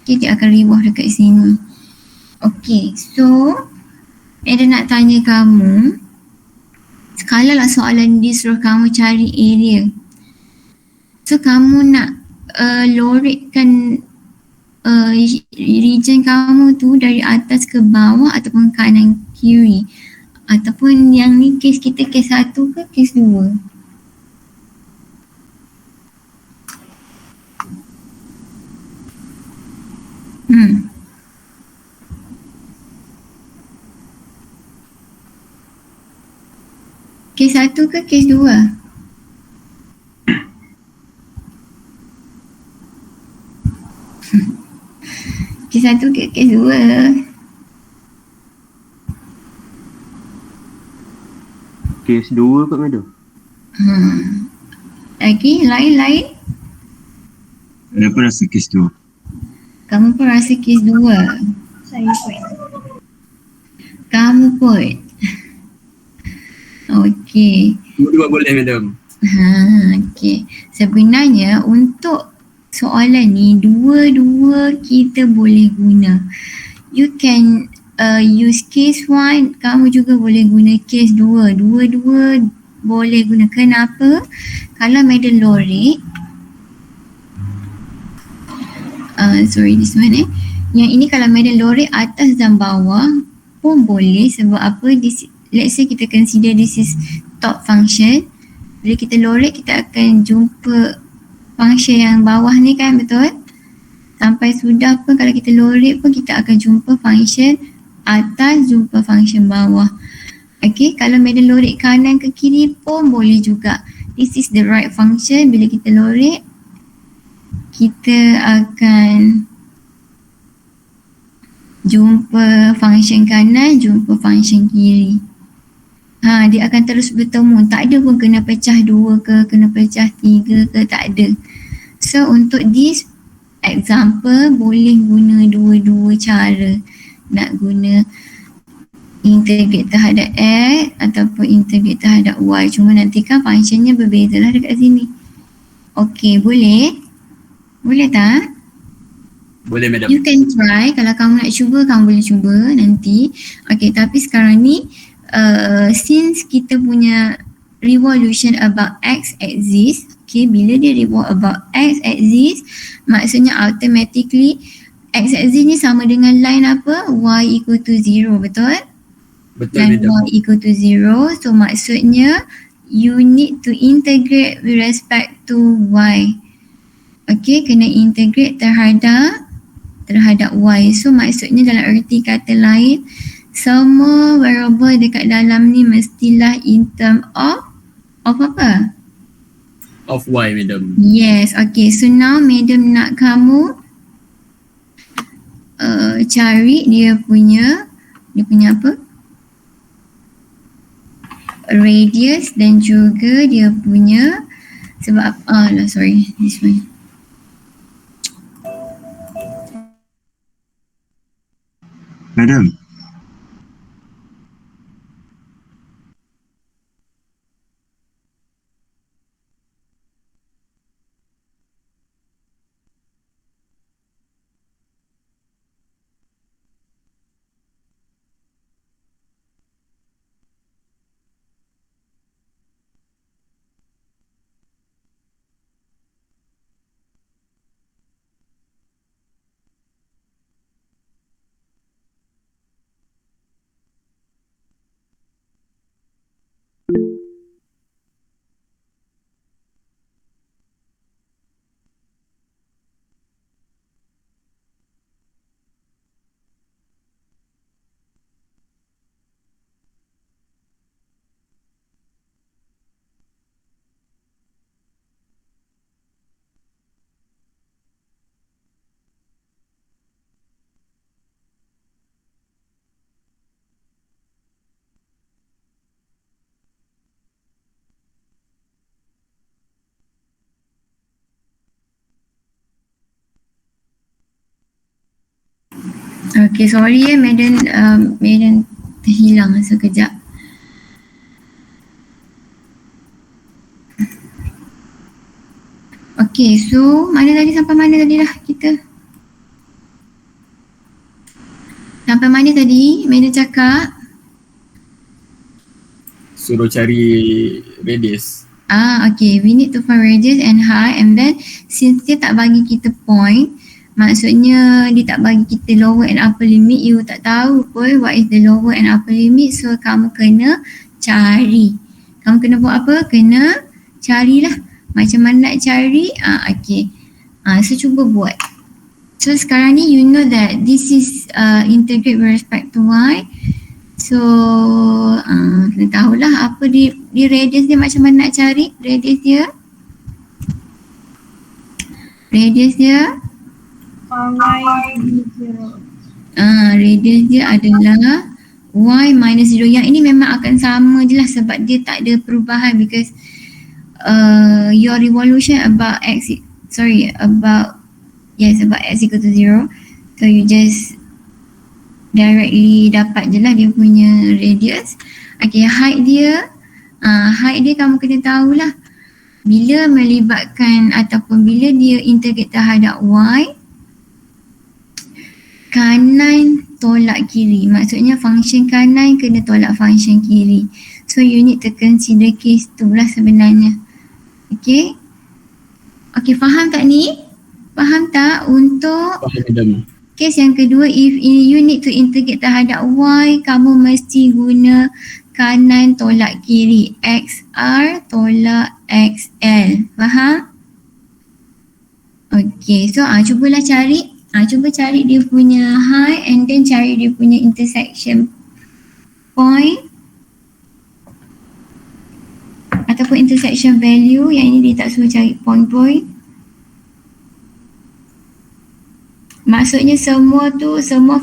Okay, dia akan revolve dekat sini. Okay, so Ada nak tanya kamu, kalau lah soalan dia suruh kamu cari area, so kamu nak loretkan region kamu tu dari atas ke bawah ataupun kanan kiri, ataupun yang ni kes kita kes 1 ke kes 2? Kes 1 ke kes 2? Kes 1 ke kes 2? Kes 2 kot madam. Lagi lain-lain? Saya pun rasa kes 2. Kamu pun rasa kes 2? Saya pun. Kamu pun? Okey. Dua boleh madam. Okey. Sebenarnya untuk soalan ni dua-dua kita boleh guna. You can use case 1, kamu juga boleh guna case 2. Dua-dua boleh guna. Kenapa? Kalau Madam Lorek, sorry this one yang ini kalau Madam Lorek atas dan bawah pun boleh. Sebab apa? Let's say kita consider this is top function. Bila kita lorek, kita akan jumpa function yang bawah ni kan, betul? Sampai sudah pun kalau kita lorek pun kita akan jumpa function atas, jumpa function bawah. Okay, kalau Madam lorek kanan ke kiri pun boleh juga. This is the right function. Bila kita lorek, kita akan jumpa function kanan, jumpa function kiri. Dia akan terus bertemu. Tak ada pun kena pecah 2 ke, kena pecah 3 ke, tak ada. So untuk this example boleh guna dua-dua cara. Nak guna integrate terhadap X ataupun integrate terhadap Y. Cuma nanti kan functionnya berbeza lah dekat sini. Okey, boleh? Boleh tak? Boleh madam. You can try. Kalau kamu nak cuba, kamu boleh cuba nanti. Okay, tapi sekarang ni since kita punya revolution about X exists, okay, bila dia revolve about X exists, maksudnya automatically X exists ni sama dengan line apa? Y equal to 0, betul? Betul Line madam. Y equal to 0. So maksudnya you need to integrate with respect to Y. Okay, kena integrate terhadap Y. So maksudnya dalam erti kata lain, semua variable dekat dalam ni mestilah in term of apa? Of Y madam. Yes, okay. So now madam nak kamu cari dia punya apa? Radius dan juga dia punya sebab sorry, this one. Madam, Okay, sorry madam, madam terhilang sekejap. Okay, so sampai mana tadi lah kita? Sampai mana tadi madam cakap? Suruh cari radius. Okay, we need to find radius and height, and then since dia tak bagi kita point, maksudnya dia tak bagi kita lower and upper limit, you tak tahu pun what is the lower and upper limit, so kamu kena cari. Kamu kena buat apa? Kena carilah. Macam mana nak cari? Okay. So cuba buat. So sekarang ni you know that this is integrate with respect to Y. So kena tahulah apa dia radius dia, macam mana nak cari radius dia. Radius dia radius dia adalah Y minus 0. Yang ini memang akan sama je lah sebab dia tak ada perubahan because your revolution about X about X equal to 0. So you just directly dapat je lah dia punya radius. Okay, height dia kamu kena tahulah bila melibatkan ataupun bila dia integrate terhadap Y, kanan tolak kiri. Maksudnya function kanan kena tolak function kiri. So you need to consider case tu lah sebenarnya. Okay. Okay, faham tak ni? Faham tak? Untuk Faham madam. case yang kedua, if you need to integrate terhadap Y, kamu mesti guna kanan tolak kiri. XR tolak XL. Faham? Okay, so cubalah cari. Cuba cari dia punya height and then cari dia punya intersection point ataupun intersection value. Yang ini dia tak suruh cari point-point. Maksudnya semua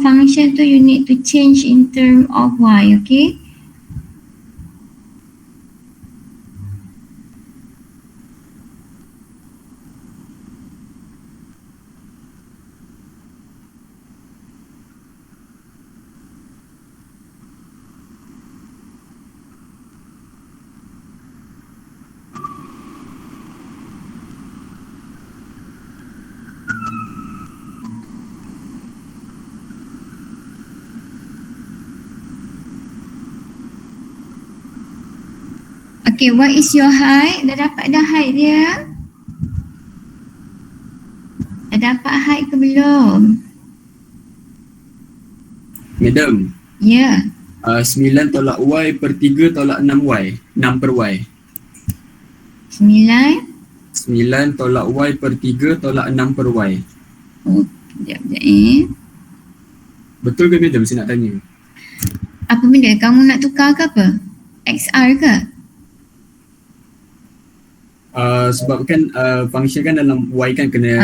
function tu you need to change in term of y, okay? Okay, what is your height? Dah dapat dah height dia? Dah dapat height ke belum? Madam, Ya. 9 tolak Y per 3 tolak 6Y. 6 per Y. 9. 9 tolak Y per 3 tolak 6 per Y. Oh, sekejap Betul ke madam saya nak tanya? Apa benda? Kamu nak tukar ke apa? XR ke? Sebab kan function kan dalam Y kan kena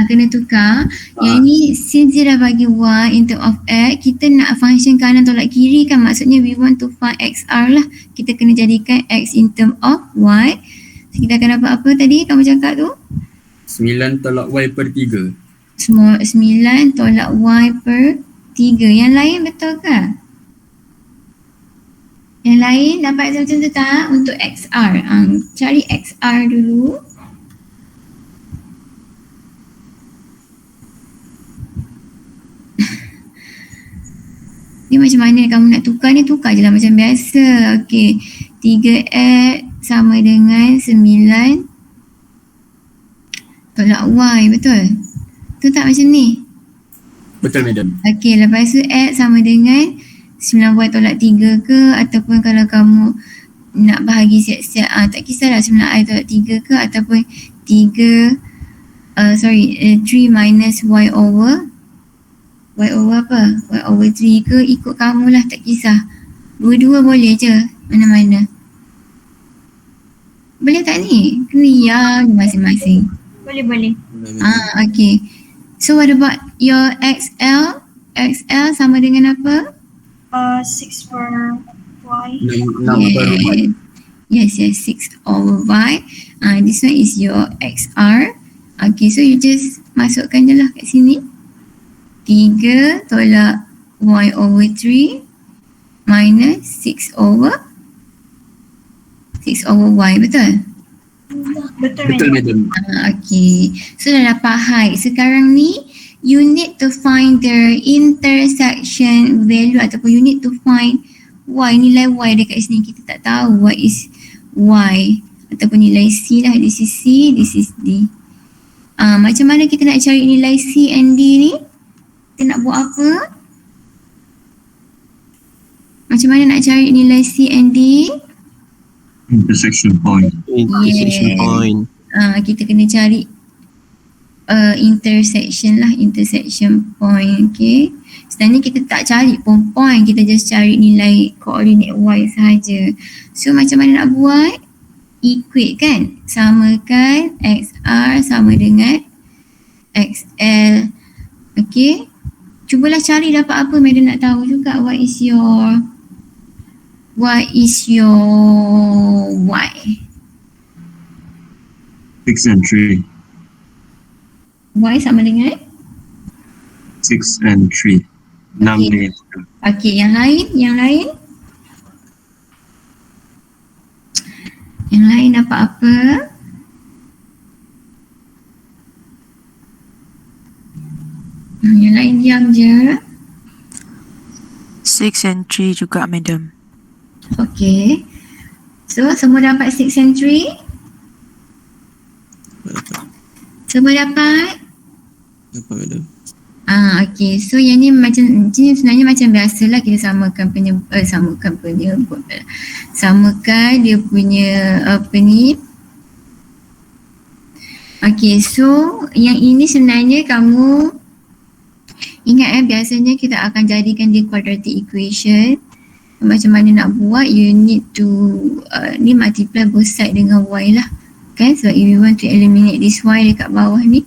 Kena tukar. Yang ni since dia dah bagi Y in term of X, kita nak function kanan tolak kiri kan, maksudnya we want to find XR lah. Kita kena jadikan X in term of Y. So, kita akan dapat apa tadi kamu cakap tu? 9 tolak Y per 3. Semua 9 tolak Y per 3. Yang lain betul ke? Yang lain dapat macam tu tak? Untuk XR. Cari XR dulu. Ni macam mana kamu nak tukar ni? Tukar je lah macam biasa. Okay. 3X sama dengan 9 tolak Y. Betul? Betul tak macam ni? Betul madam. Okay, lepas tu X sama dengan 9Y tolak 3 ke, ataupun kalau kamu nak bahagi siap-siap, tak kisahlah 9I tolak 3 ke, ataupun 3 minus Y over apa? Y over 3 ke, ikut kamu lah, tak kisah. Dua-dua boleh je, mana-mana. Boleh tak ni? Kena yang masing-masing. Boleh. Okay. So what about your XL? XL sama dengan apa? 6 per Y. 6 per Y. Yes, 6 over Y. This one is your XR. Okay, so you just masukkan je lah kat sini. 3 tolak Y over 3 minus 6 over Y, betul? Betul madam. Okay, so dah dapat height. Sekarang ni you need to find the intersection value ataupun you need to find Y, nilai Y dekat sini. Kita tak tahu what is Y ataupun nilai C lah. This is C, this is D. Macam mana kita nak cari nilai C and D ni? Kita nak buat apa? Macam mana nak cari nilai C and D? Intersection point. Kita kena cari intersection point. Okay, sebenarnya kita tak cari pun point, kita just cari nilai koordinat Y sahaja. So macam mana nak buat? Equate kan, samakan XR sama dengan XL. Okay, cubalah cari dapat apa. Madam nak tahu juga what is your Y. 6 and 3. Y sama dengan 6 and 3. 6 dengan 3. okay, yang lain dapat apa? Yang lain diam je. 6 and 3 juga madam. Okay, so semua dapat 6 and 3? Semua dapat? Dapat madam. Okay, so yang ni macam sebenarnya macam biasalah, kita samakan dia punya apa ni. Okay, so yang ini sebenarnya kamu ingat biasanya kita akan jadikan dia quadratic equation. Macam mana nak buat? You need to ni multiply both side dengan Y lah kan, sebab if you want to eliminate this Y dekat bawah ni,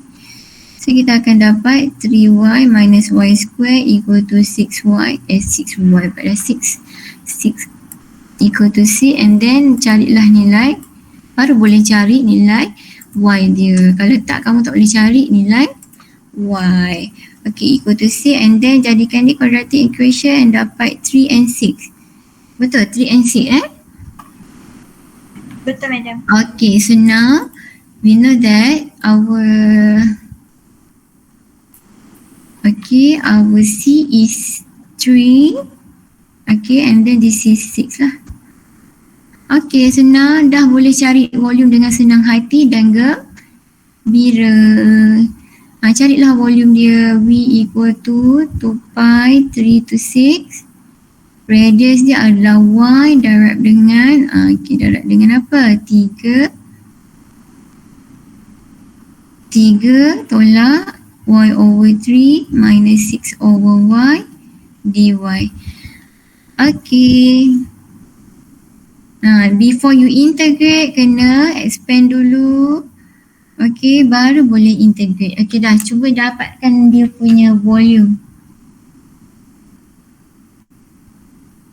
So kita akan dapat 3y minus y square equal to 6y, 6y pada 6 equal to 6, and then carilah nilai, baru boleh cari nilai y dia. Kalau tak, kamu tak boleh cari nilai y. Okay, equal to 6, and then jadikan dia quadratic equation and dapat 3 and 6. Betul, 3 and 6 Betul madam. Okay, so now we know that our C is 3. Okay, and then this is 6 lah. Okay, so now dah boleh cari volume dengan senang hati dan gembira. Carilah volume dia. V equal to 2 pi 3 to 6. Radius dia adalah y darab dengan darab dengan apa? 3 tolak y over 3 minus 6 over y dy. Okay. Before you integrate, kena expand dulu. Okay, baru boleh integrate. Okay, dah cuba dapatkan dia punya volume.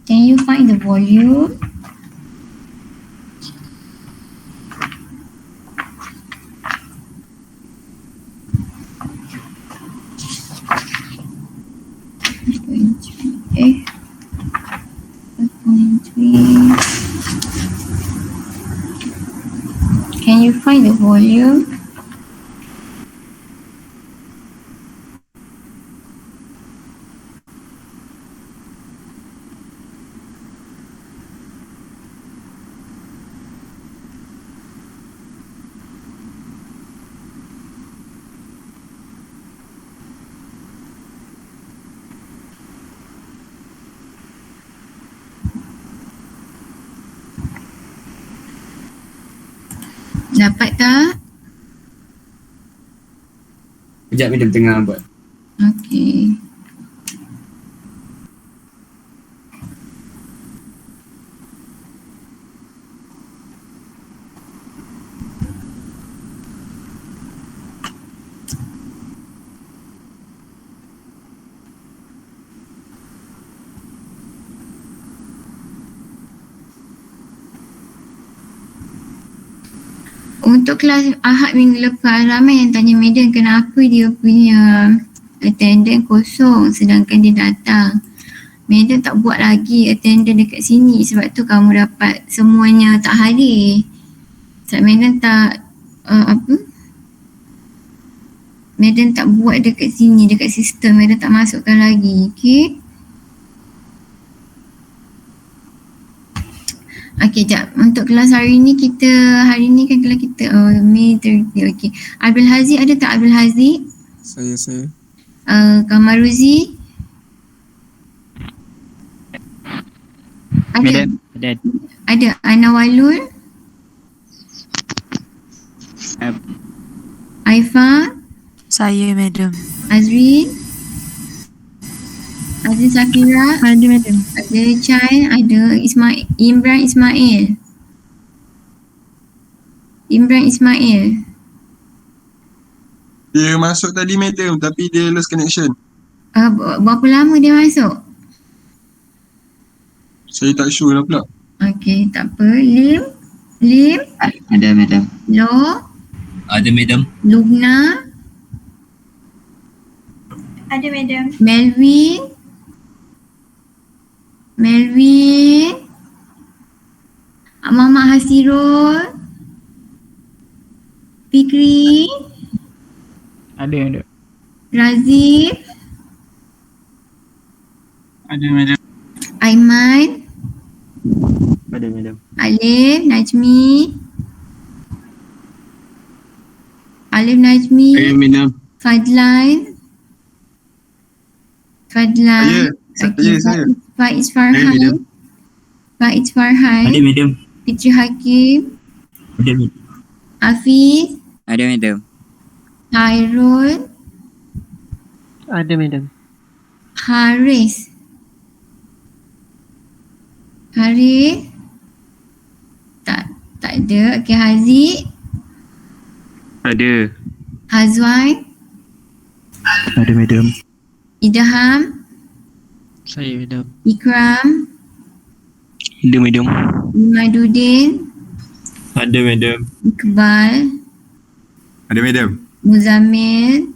Can you find the volume? Okay. 4.3. Can you find the volume? Dapat tak? Sekejap madam tengah buat. Okay. Untuk kelas Ahad minggu lepas, ramai yang tanya madam kenapa dia punya attendance kosong sedangkan dia datang. Madam tak buat lagi attendance dekat sini sebab tu kamu dapat semuanya tak hadir. Sebab madam tak madam tak buat dekat sini, dekat sistem, madam tak masukkan lagi. Okay. Okay, jap. Untuk kelas hari ni hari ni kan kelas kita May 30. Okay. Abdul Haziq ada tak Abdul Haziq? Saya. Kamaruzi? Ada? Madam, ada. Ada. Anawalul? Aifa? Saya, madam. Azri? Azri Safira? Ada, madam. Ada Chan? Ada Imran Ismail? Dia masuk tadi madam tapi dia lost connection. Berapa lama dia masuk? Saya tak sure lah pula. Okay, tak apa. Lim? Ada madam. Lo? Ada madam. Lubna? Ada madam. Melvin? Muhammad Hasirul? Fikri? Ada. Razif? Ada madam. Aiman? Ada madam. Alif? Najmi? Madam. Fadlan? Saya. Faiz madam. Farhan? Ada madam. Fitri Hakim? Ada madam. Hafiz? Ada madam. Hairul? Ada madam. Haris? Tak ada. Okay, Haziq? Ada. Hazwan? Ada madam. Idham, Saya madam. Ikram, Ada madam. Imaduddin, Ada madam. Iqbal, Ada madam. Muzammil,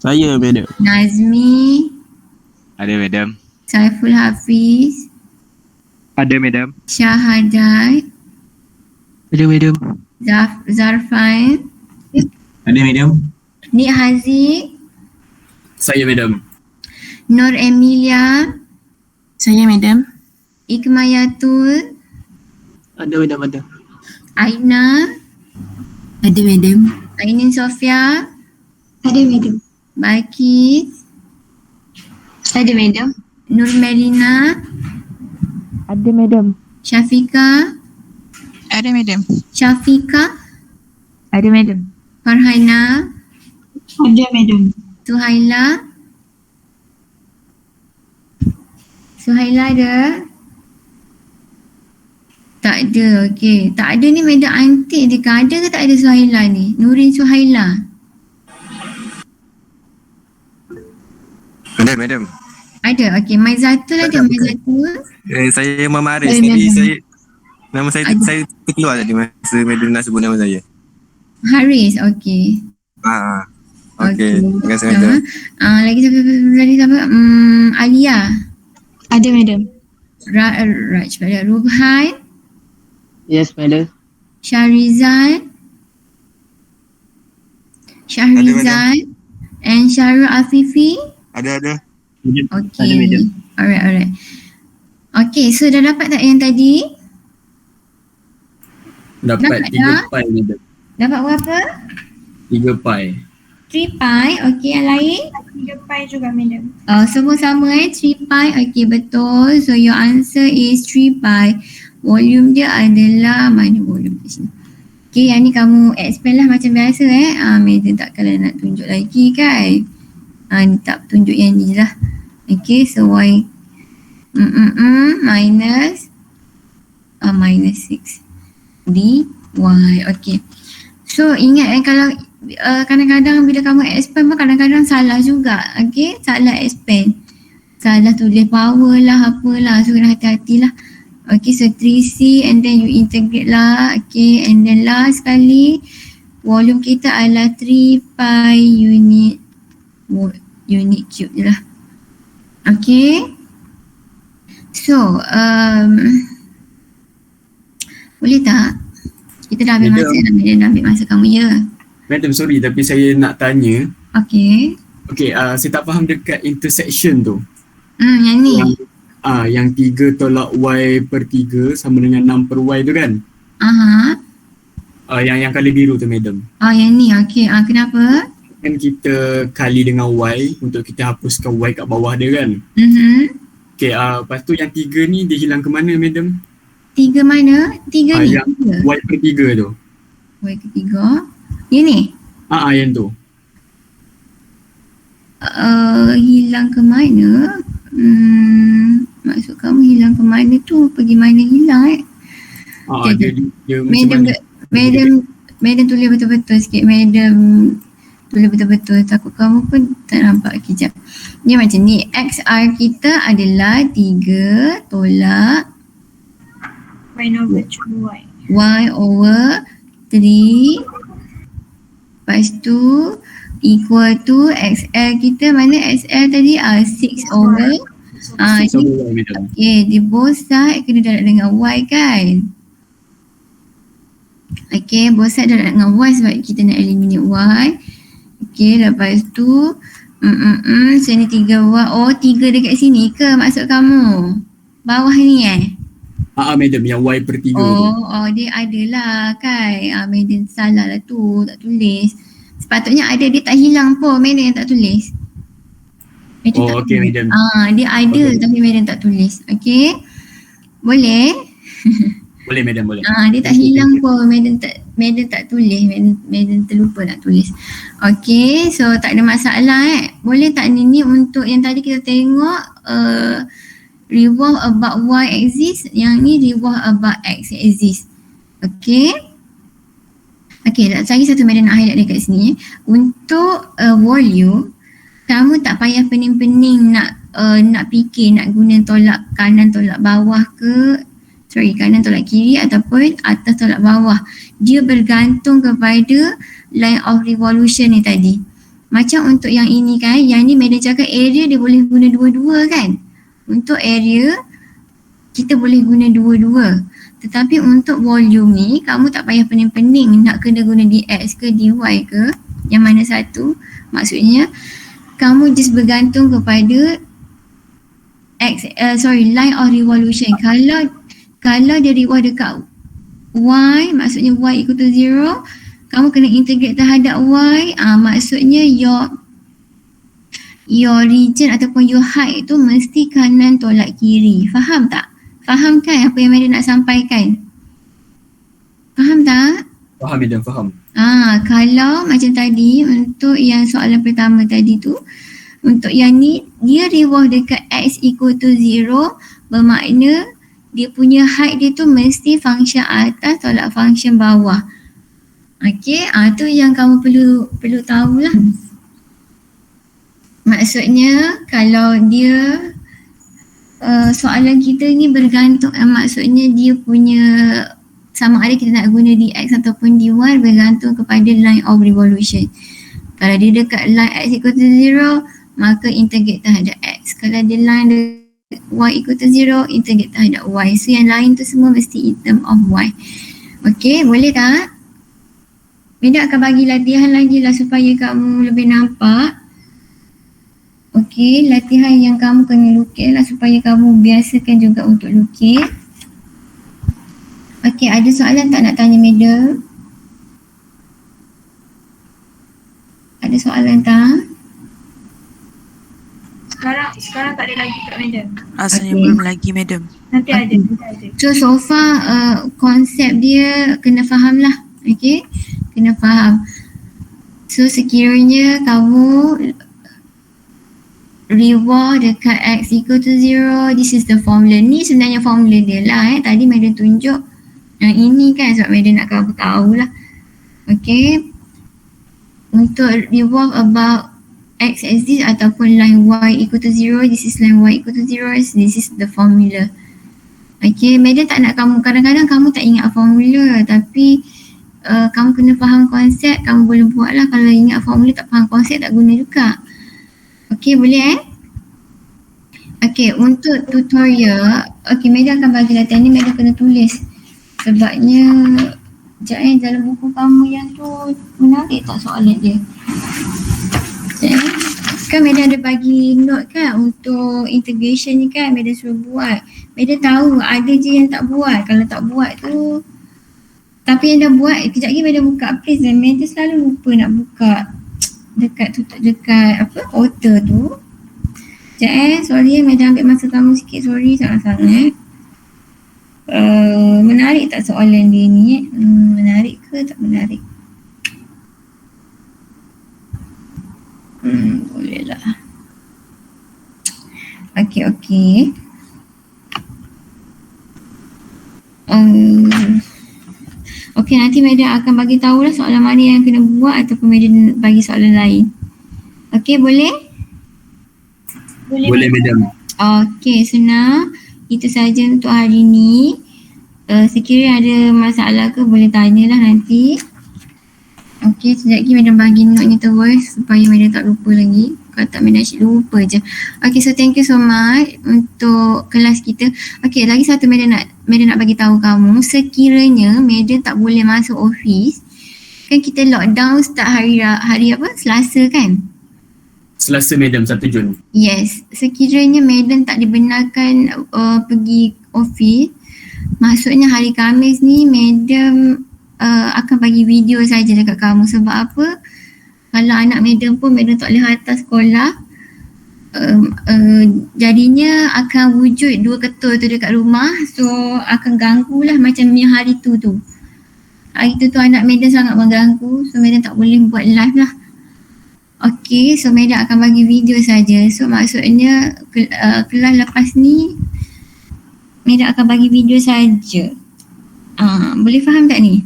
Saya madam. Nazmi, Ada madam. Saiful Hafiz, Ada madam. Syahadat, Ada madam. Zarfan, Ada madam. Nik Haziq, Saya madam. Nur Emilia, Saya madam. Ikmayatul, Ada madam, ada. Aina, Ada madam. Ainin Sofia, Ada madam. Balkis, Ada madam. Nur Melina, Ada madam. Syafika, Ada madam. Syafika, Ada madam. Farhana, Ada madam. Suhaila. Suhaila ada? Tak ada, okey. Tak ada ni madam antik dia kan? Ada ke tak ada Suhaila ni? Nurin Suhaila. Ada madam. Ada, okey. Maizatul ada, Maizatul. Saya Muhammad Aris. Ada, Tadi madam. nama saya Ada. saya terkeluar tadi masa madam nak sebut nama saya. Haris, okey. Okey. Terima kasih madam. Lagi siapa? Alia. Ada madam. Raj pada Rubhan, Yes madam. Syahrizal, and Syahrul Afifi. Ada. Okay. Ada, madam. Alright. Okay, so dah dapat tak yang tadi? Dapat Dapat 3 dah? pi madam. Dapat berapa? 3 pi. 3 pi. Okay, yang lain? 3 pi juga madam. Semua sama 3 pi. Okay, betul. So your answer is 3 pi. Volume dia adalah, mana volume di sini? Okay, yang ni kamu expand lah macam biasa Medan tak kalau nak tunjuk lagi kan. Ni tak tunjuk yang ni lah. Okay, so y minus 6 dy. Okay. So ingat kalau kadang-kadang bila kamu expand pun kadang-kadang salah juga. Okay, salah expand. Salah tulis power lah, apalah. So kena hati-hati lah. Okay, so 3C and then you integrate lah. Okay, and then last sekali volume kita adalah 3 pi unit cube je lah. Okay. So, boleh tak? Kita dah ambil Madam. masa, dah ambil masa kamu ya. Madam sorry tapi saya nak tanya. Okay. Okay, saya tak faham dekat intersection tu. Yang ni. Yang 3 tolak y per 3 sama dengan 6 per y tu kan? Aha. Yang kali biru tu madam. Yang ni. Okay. Kenapa? Kan kita kali dengan y untuk kita hapuskan y kat bawah dia kan? Okay, lepas tu yang 3 ni dia hilang ke mana madam? 3 mana? 3 ni? Yang y per 3 tu. Y ketiga. Yang ni? Yang tu. Hilang ke mana? Maksud kamu hilang ke mana tu? Pergi mana hilang Dia macam Madam tulis betul-betul sikit. Madam tulis betul-betul. Takut kamu pun tak nampak. Kejap. Ni macam ni. XR kita adalah 3 tolak Y over 2y. Y over 3. Lepas tu equal to XL kita. Mana XL tadi? 6 over. Okay, di both side kena darab dengan Y kan? Okay, both side darab dengan Y sebab kita nak eliminate Y. Okay, lepas tu sini 3Y. Oh, 3 dekat sini ke maksud kamu? Bawah ni madam yang y per 3 tu. Oh, dia adalah kan. Madam salah lah tu, tak tulis. Sepatutnya ada, dia tak hilang pun. Madam yang tak tulis. Madam tak Okay tulis. madam. Dia ada tapi Madam tak tulis. Okay. Boleh? Boleh madam, boleh. Dia tak hilang pun. Madam tak tulis. Madam terlupa nak tulis. Okay. So tak ada masalah Boleh tak ni untuk yang tadi kita tengok revolve about y axis. Yang ni revolve about x axis. Okay. Okay, lagi satu Madam nak highlight dekat sini. Untuk volume, kamu tak payah pening-pening nak fikir nak guna tolak kanan tolak bawah kanan tolak kiri ataupun atas tolak bawah. Dia bergantung kepada line of revolution ni tadi. Macam untuk yang ini kan, yang ni Madam cakap area dia boleh guna dua-dua kan. Untuk area kita boleh guna dua-dua. Tetapi untuk volume ni kamu tak payah pening-pening nak kena guna dx ke dy ke yang mana satu. Maksudnya kamu just bergantung kepada line of revolution. Kalau dia revolve dekat y, maksudnya y equal to 0, kamu kena integrate terhadap y, maksudnya your region ataupun your height tu mesti kanan tolak kiri. Faham tak? Faham kan apa yang Madam nak sampaikan? Faham tak? Faham Madam, faham. Kalau macam tadi untuk yang soalan pertama tadi tu, untuk yang ni dia revolve dekat x equal to 0, bermakna dia punya height dia tu mesti function atas tolak function bawah. Okey, tu yang kamu perlu tahulah. Maksudnya kalau dia soalan kita ni bergantung, maksudnya dia punya sama ada kita nak guna dx ataupun dy bergantung kepada line of revolution. Kalau dia dekat line x equal to 0, maka integrate terhadap x. Kalau dia line y equal to 0, integrate terhadap y. So yang lain tu semua mesti in term of y. Okey, boleh tak? Madam akan bagi latihan lagi lah supaya kamu lebih nampak. Okey, latihan yang kamu kena lukis lah supaya kamu biasakan juga untuk lukis. Okey, ada soalan tak nak tanya Madam? Ada soalan tak? Sekarang tak ada lagi Kak Madam. Rasanya Okey. belum lagi, Madam. Nanti ada. So far konsep dia kena faham lah. Okay, kena faham. So sekiranya kamu revolve dekat x equal to 0, this is the formula. Ni sebenarnya formula dia lah tadi Madam tunjuk yang ini kan sebab Madam nak kamu tahu lah. Okay, untuk revolve about x axis ataupun line y equal to 0, this is line y equal to 0, this is the formula. Okay, Madam tak nak kamu, kadang-kadang kamu tak ingat formula tapi kamu kena faham konsep, kamu boleh buat lah. Kalau ingat formula tak faham konsep tak guna juga. Okay, boleh Okay, untuk tutorial, okay Madam akan bagi latihan ni, Madam kena tulis. Sebabnya, sekejap dalam buku kamu yang tu menarik tak soalan dia? Kan Madam ada bagi note kan untuk integration ni kan, Madam suruh buat. Madam tahu ada je yang tak buat. Kalau tak buat tu, tapi yang dah buat, kejap lagi Madam buka please, dan Madam selalu lupa nak buka dekat author tu. Sekejap sorry Madam ambil masa kamu sikit, sorry sangat-sangat. Menarik tak soalan dia ni? Menarik ke tak menarik? Boleh lah. Okay. Okay, nanti Madam akan bagi tahu lah soalan mana yang kena buat ataupun Madam bagi soalan lain. Okay, boleh? Boleh Madam. Okay, senang. Itu saja untuk hari ni. Sekiranya ada masalah ke boleh tanyalah nanti. Okay, sekejap lagi Madam bagi note ni terus supaya Madam tak lupa lagi. Kalau tak Madam asyik lupa je. Okay, so thank you so much untuk kelas kita. Okay, lagi satu Madam nak bagi tahu kamu. Sekiranya Madam tak boleh masuk office, kan kita lockdown start hari apa? Selasa kan? Selasa Madam, 1 Jun. Yes, sekiranya Madam tak dibenarkan pergi office, maksudnya hari Khamis ni Madam akan bagi video saja dekat kamu. Sebab apa? Kalau anak Madam pun Madam tak boleh hantar sekolah, jadinya akan wujud 2 ketul tu dekat rumah. So akan ganggu lah macam yang hari tu. Hari tu anak Madam sangat mengganggu. So Madam tak boleh buat live lah. Okay, so Madam akan bagi video saja. So maksudnya kelas lepas ni Madam akan bagi video saja. Boleh faham tak ni?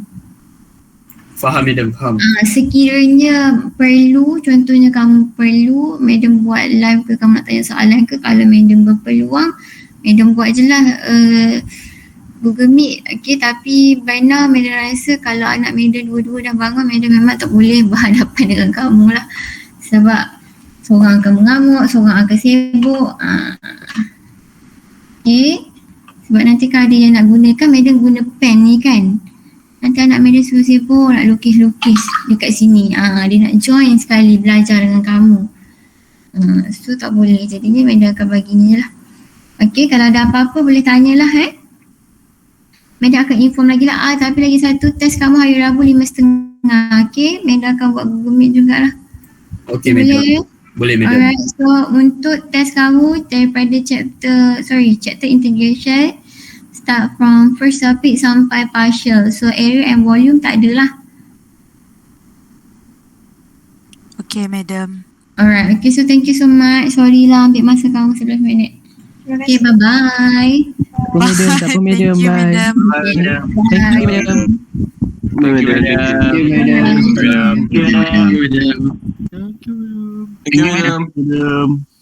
Faham madam, faham. Sekiranya perlu, contohnya kamu perlu, madam buat live ke, kamu nak tanya soalan ke, kalau madam berpeluang, madam buat je lah Google Meet. Okay, tapi by now madam rasa kalau anak madam dua-dua dah bangun, madam memang tak boleh berhadapan dengan kamu lah. Sebab seorang akan mengamuk, seorang akan sibuk. Okay, sebab nanti kalau ada yang nak gunakan, madam guna pen ni kan. Nanti anak madam sibuk nak lukis-lukis dekat sini. Dia nak join sekali belajar dengan kamu. So tak boleh. Jadinya madam akan bagi ni lah. Okay, kalau ada apa-apa boleh tanyalah Madam akan inform lagi lah. Tapi lagi satu test kamu hari Rabu 5.30. Okay, madam akan buat Google Meet jugalah. Okay madam. Boleh madam. Alright, so untuk test kamu daripada chapter integration, start from first topic sampai partial. So area and volume tak ada lah. Okay, madam. Alright, okay, so thank you so much. Sorry lah ambil masa kamu 11 minit. Terima Okay, kasih. bye-bye. Madam, tak apa madam. Thank you, Bye. madam. Thank you madam. Thank you, madam. Thank you madam. Thank you, madam.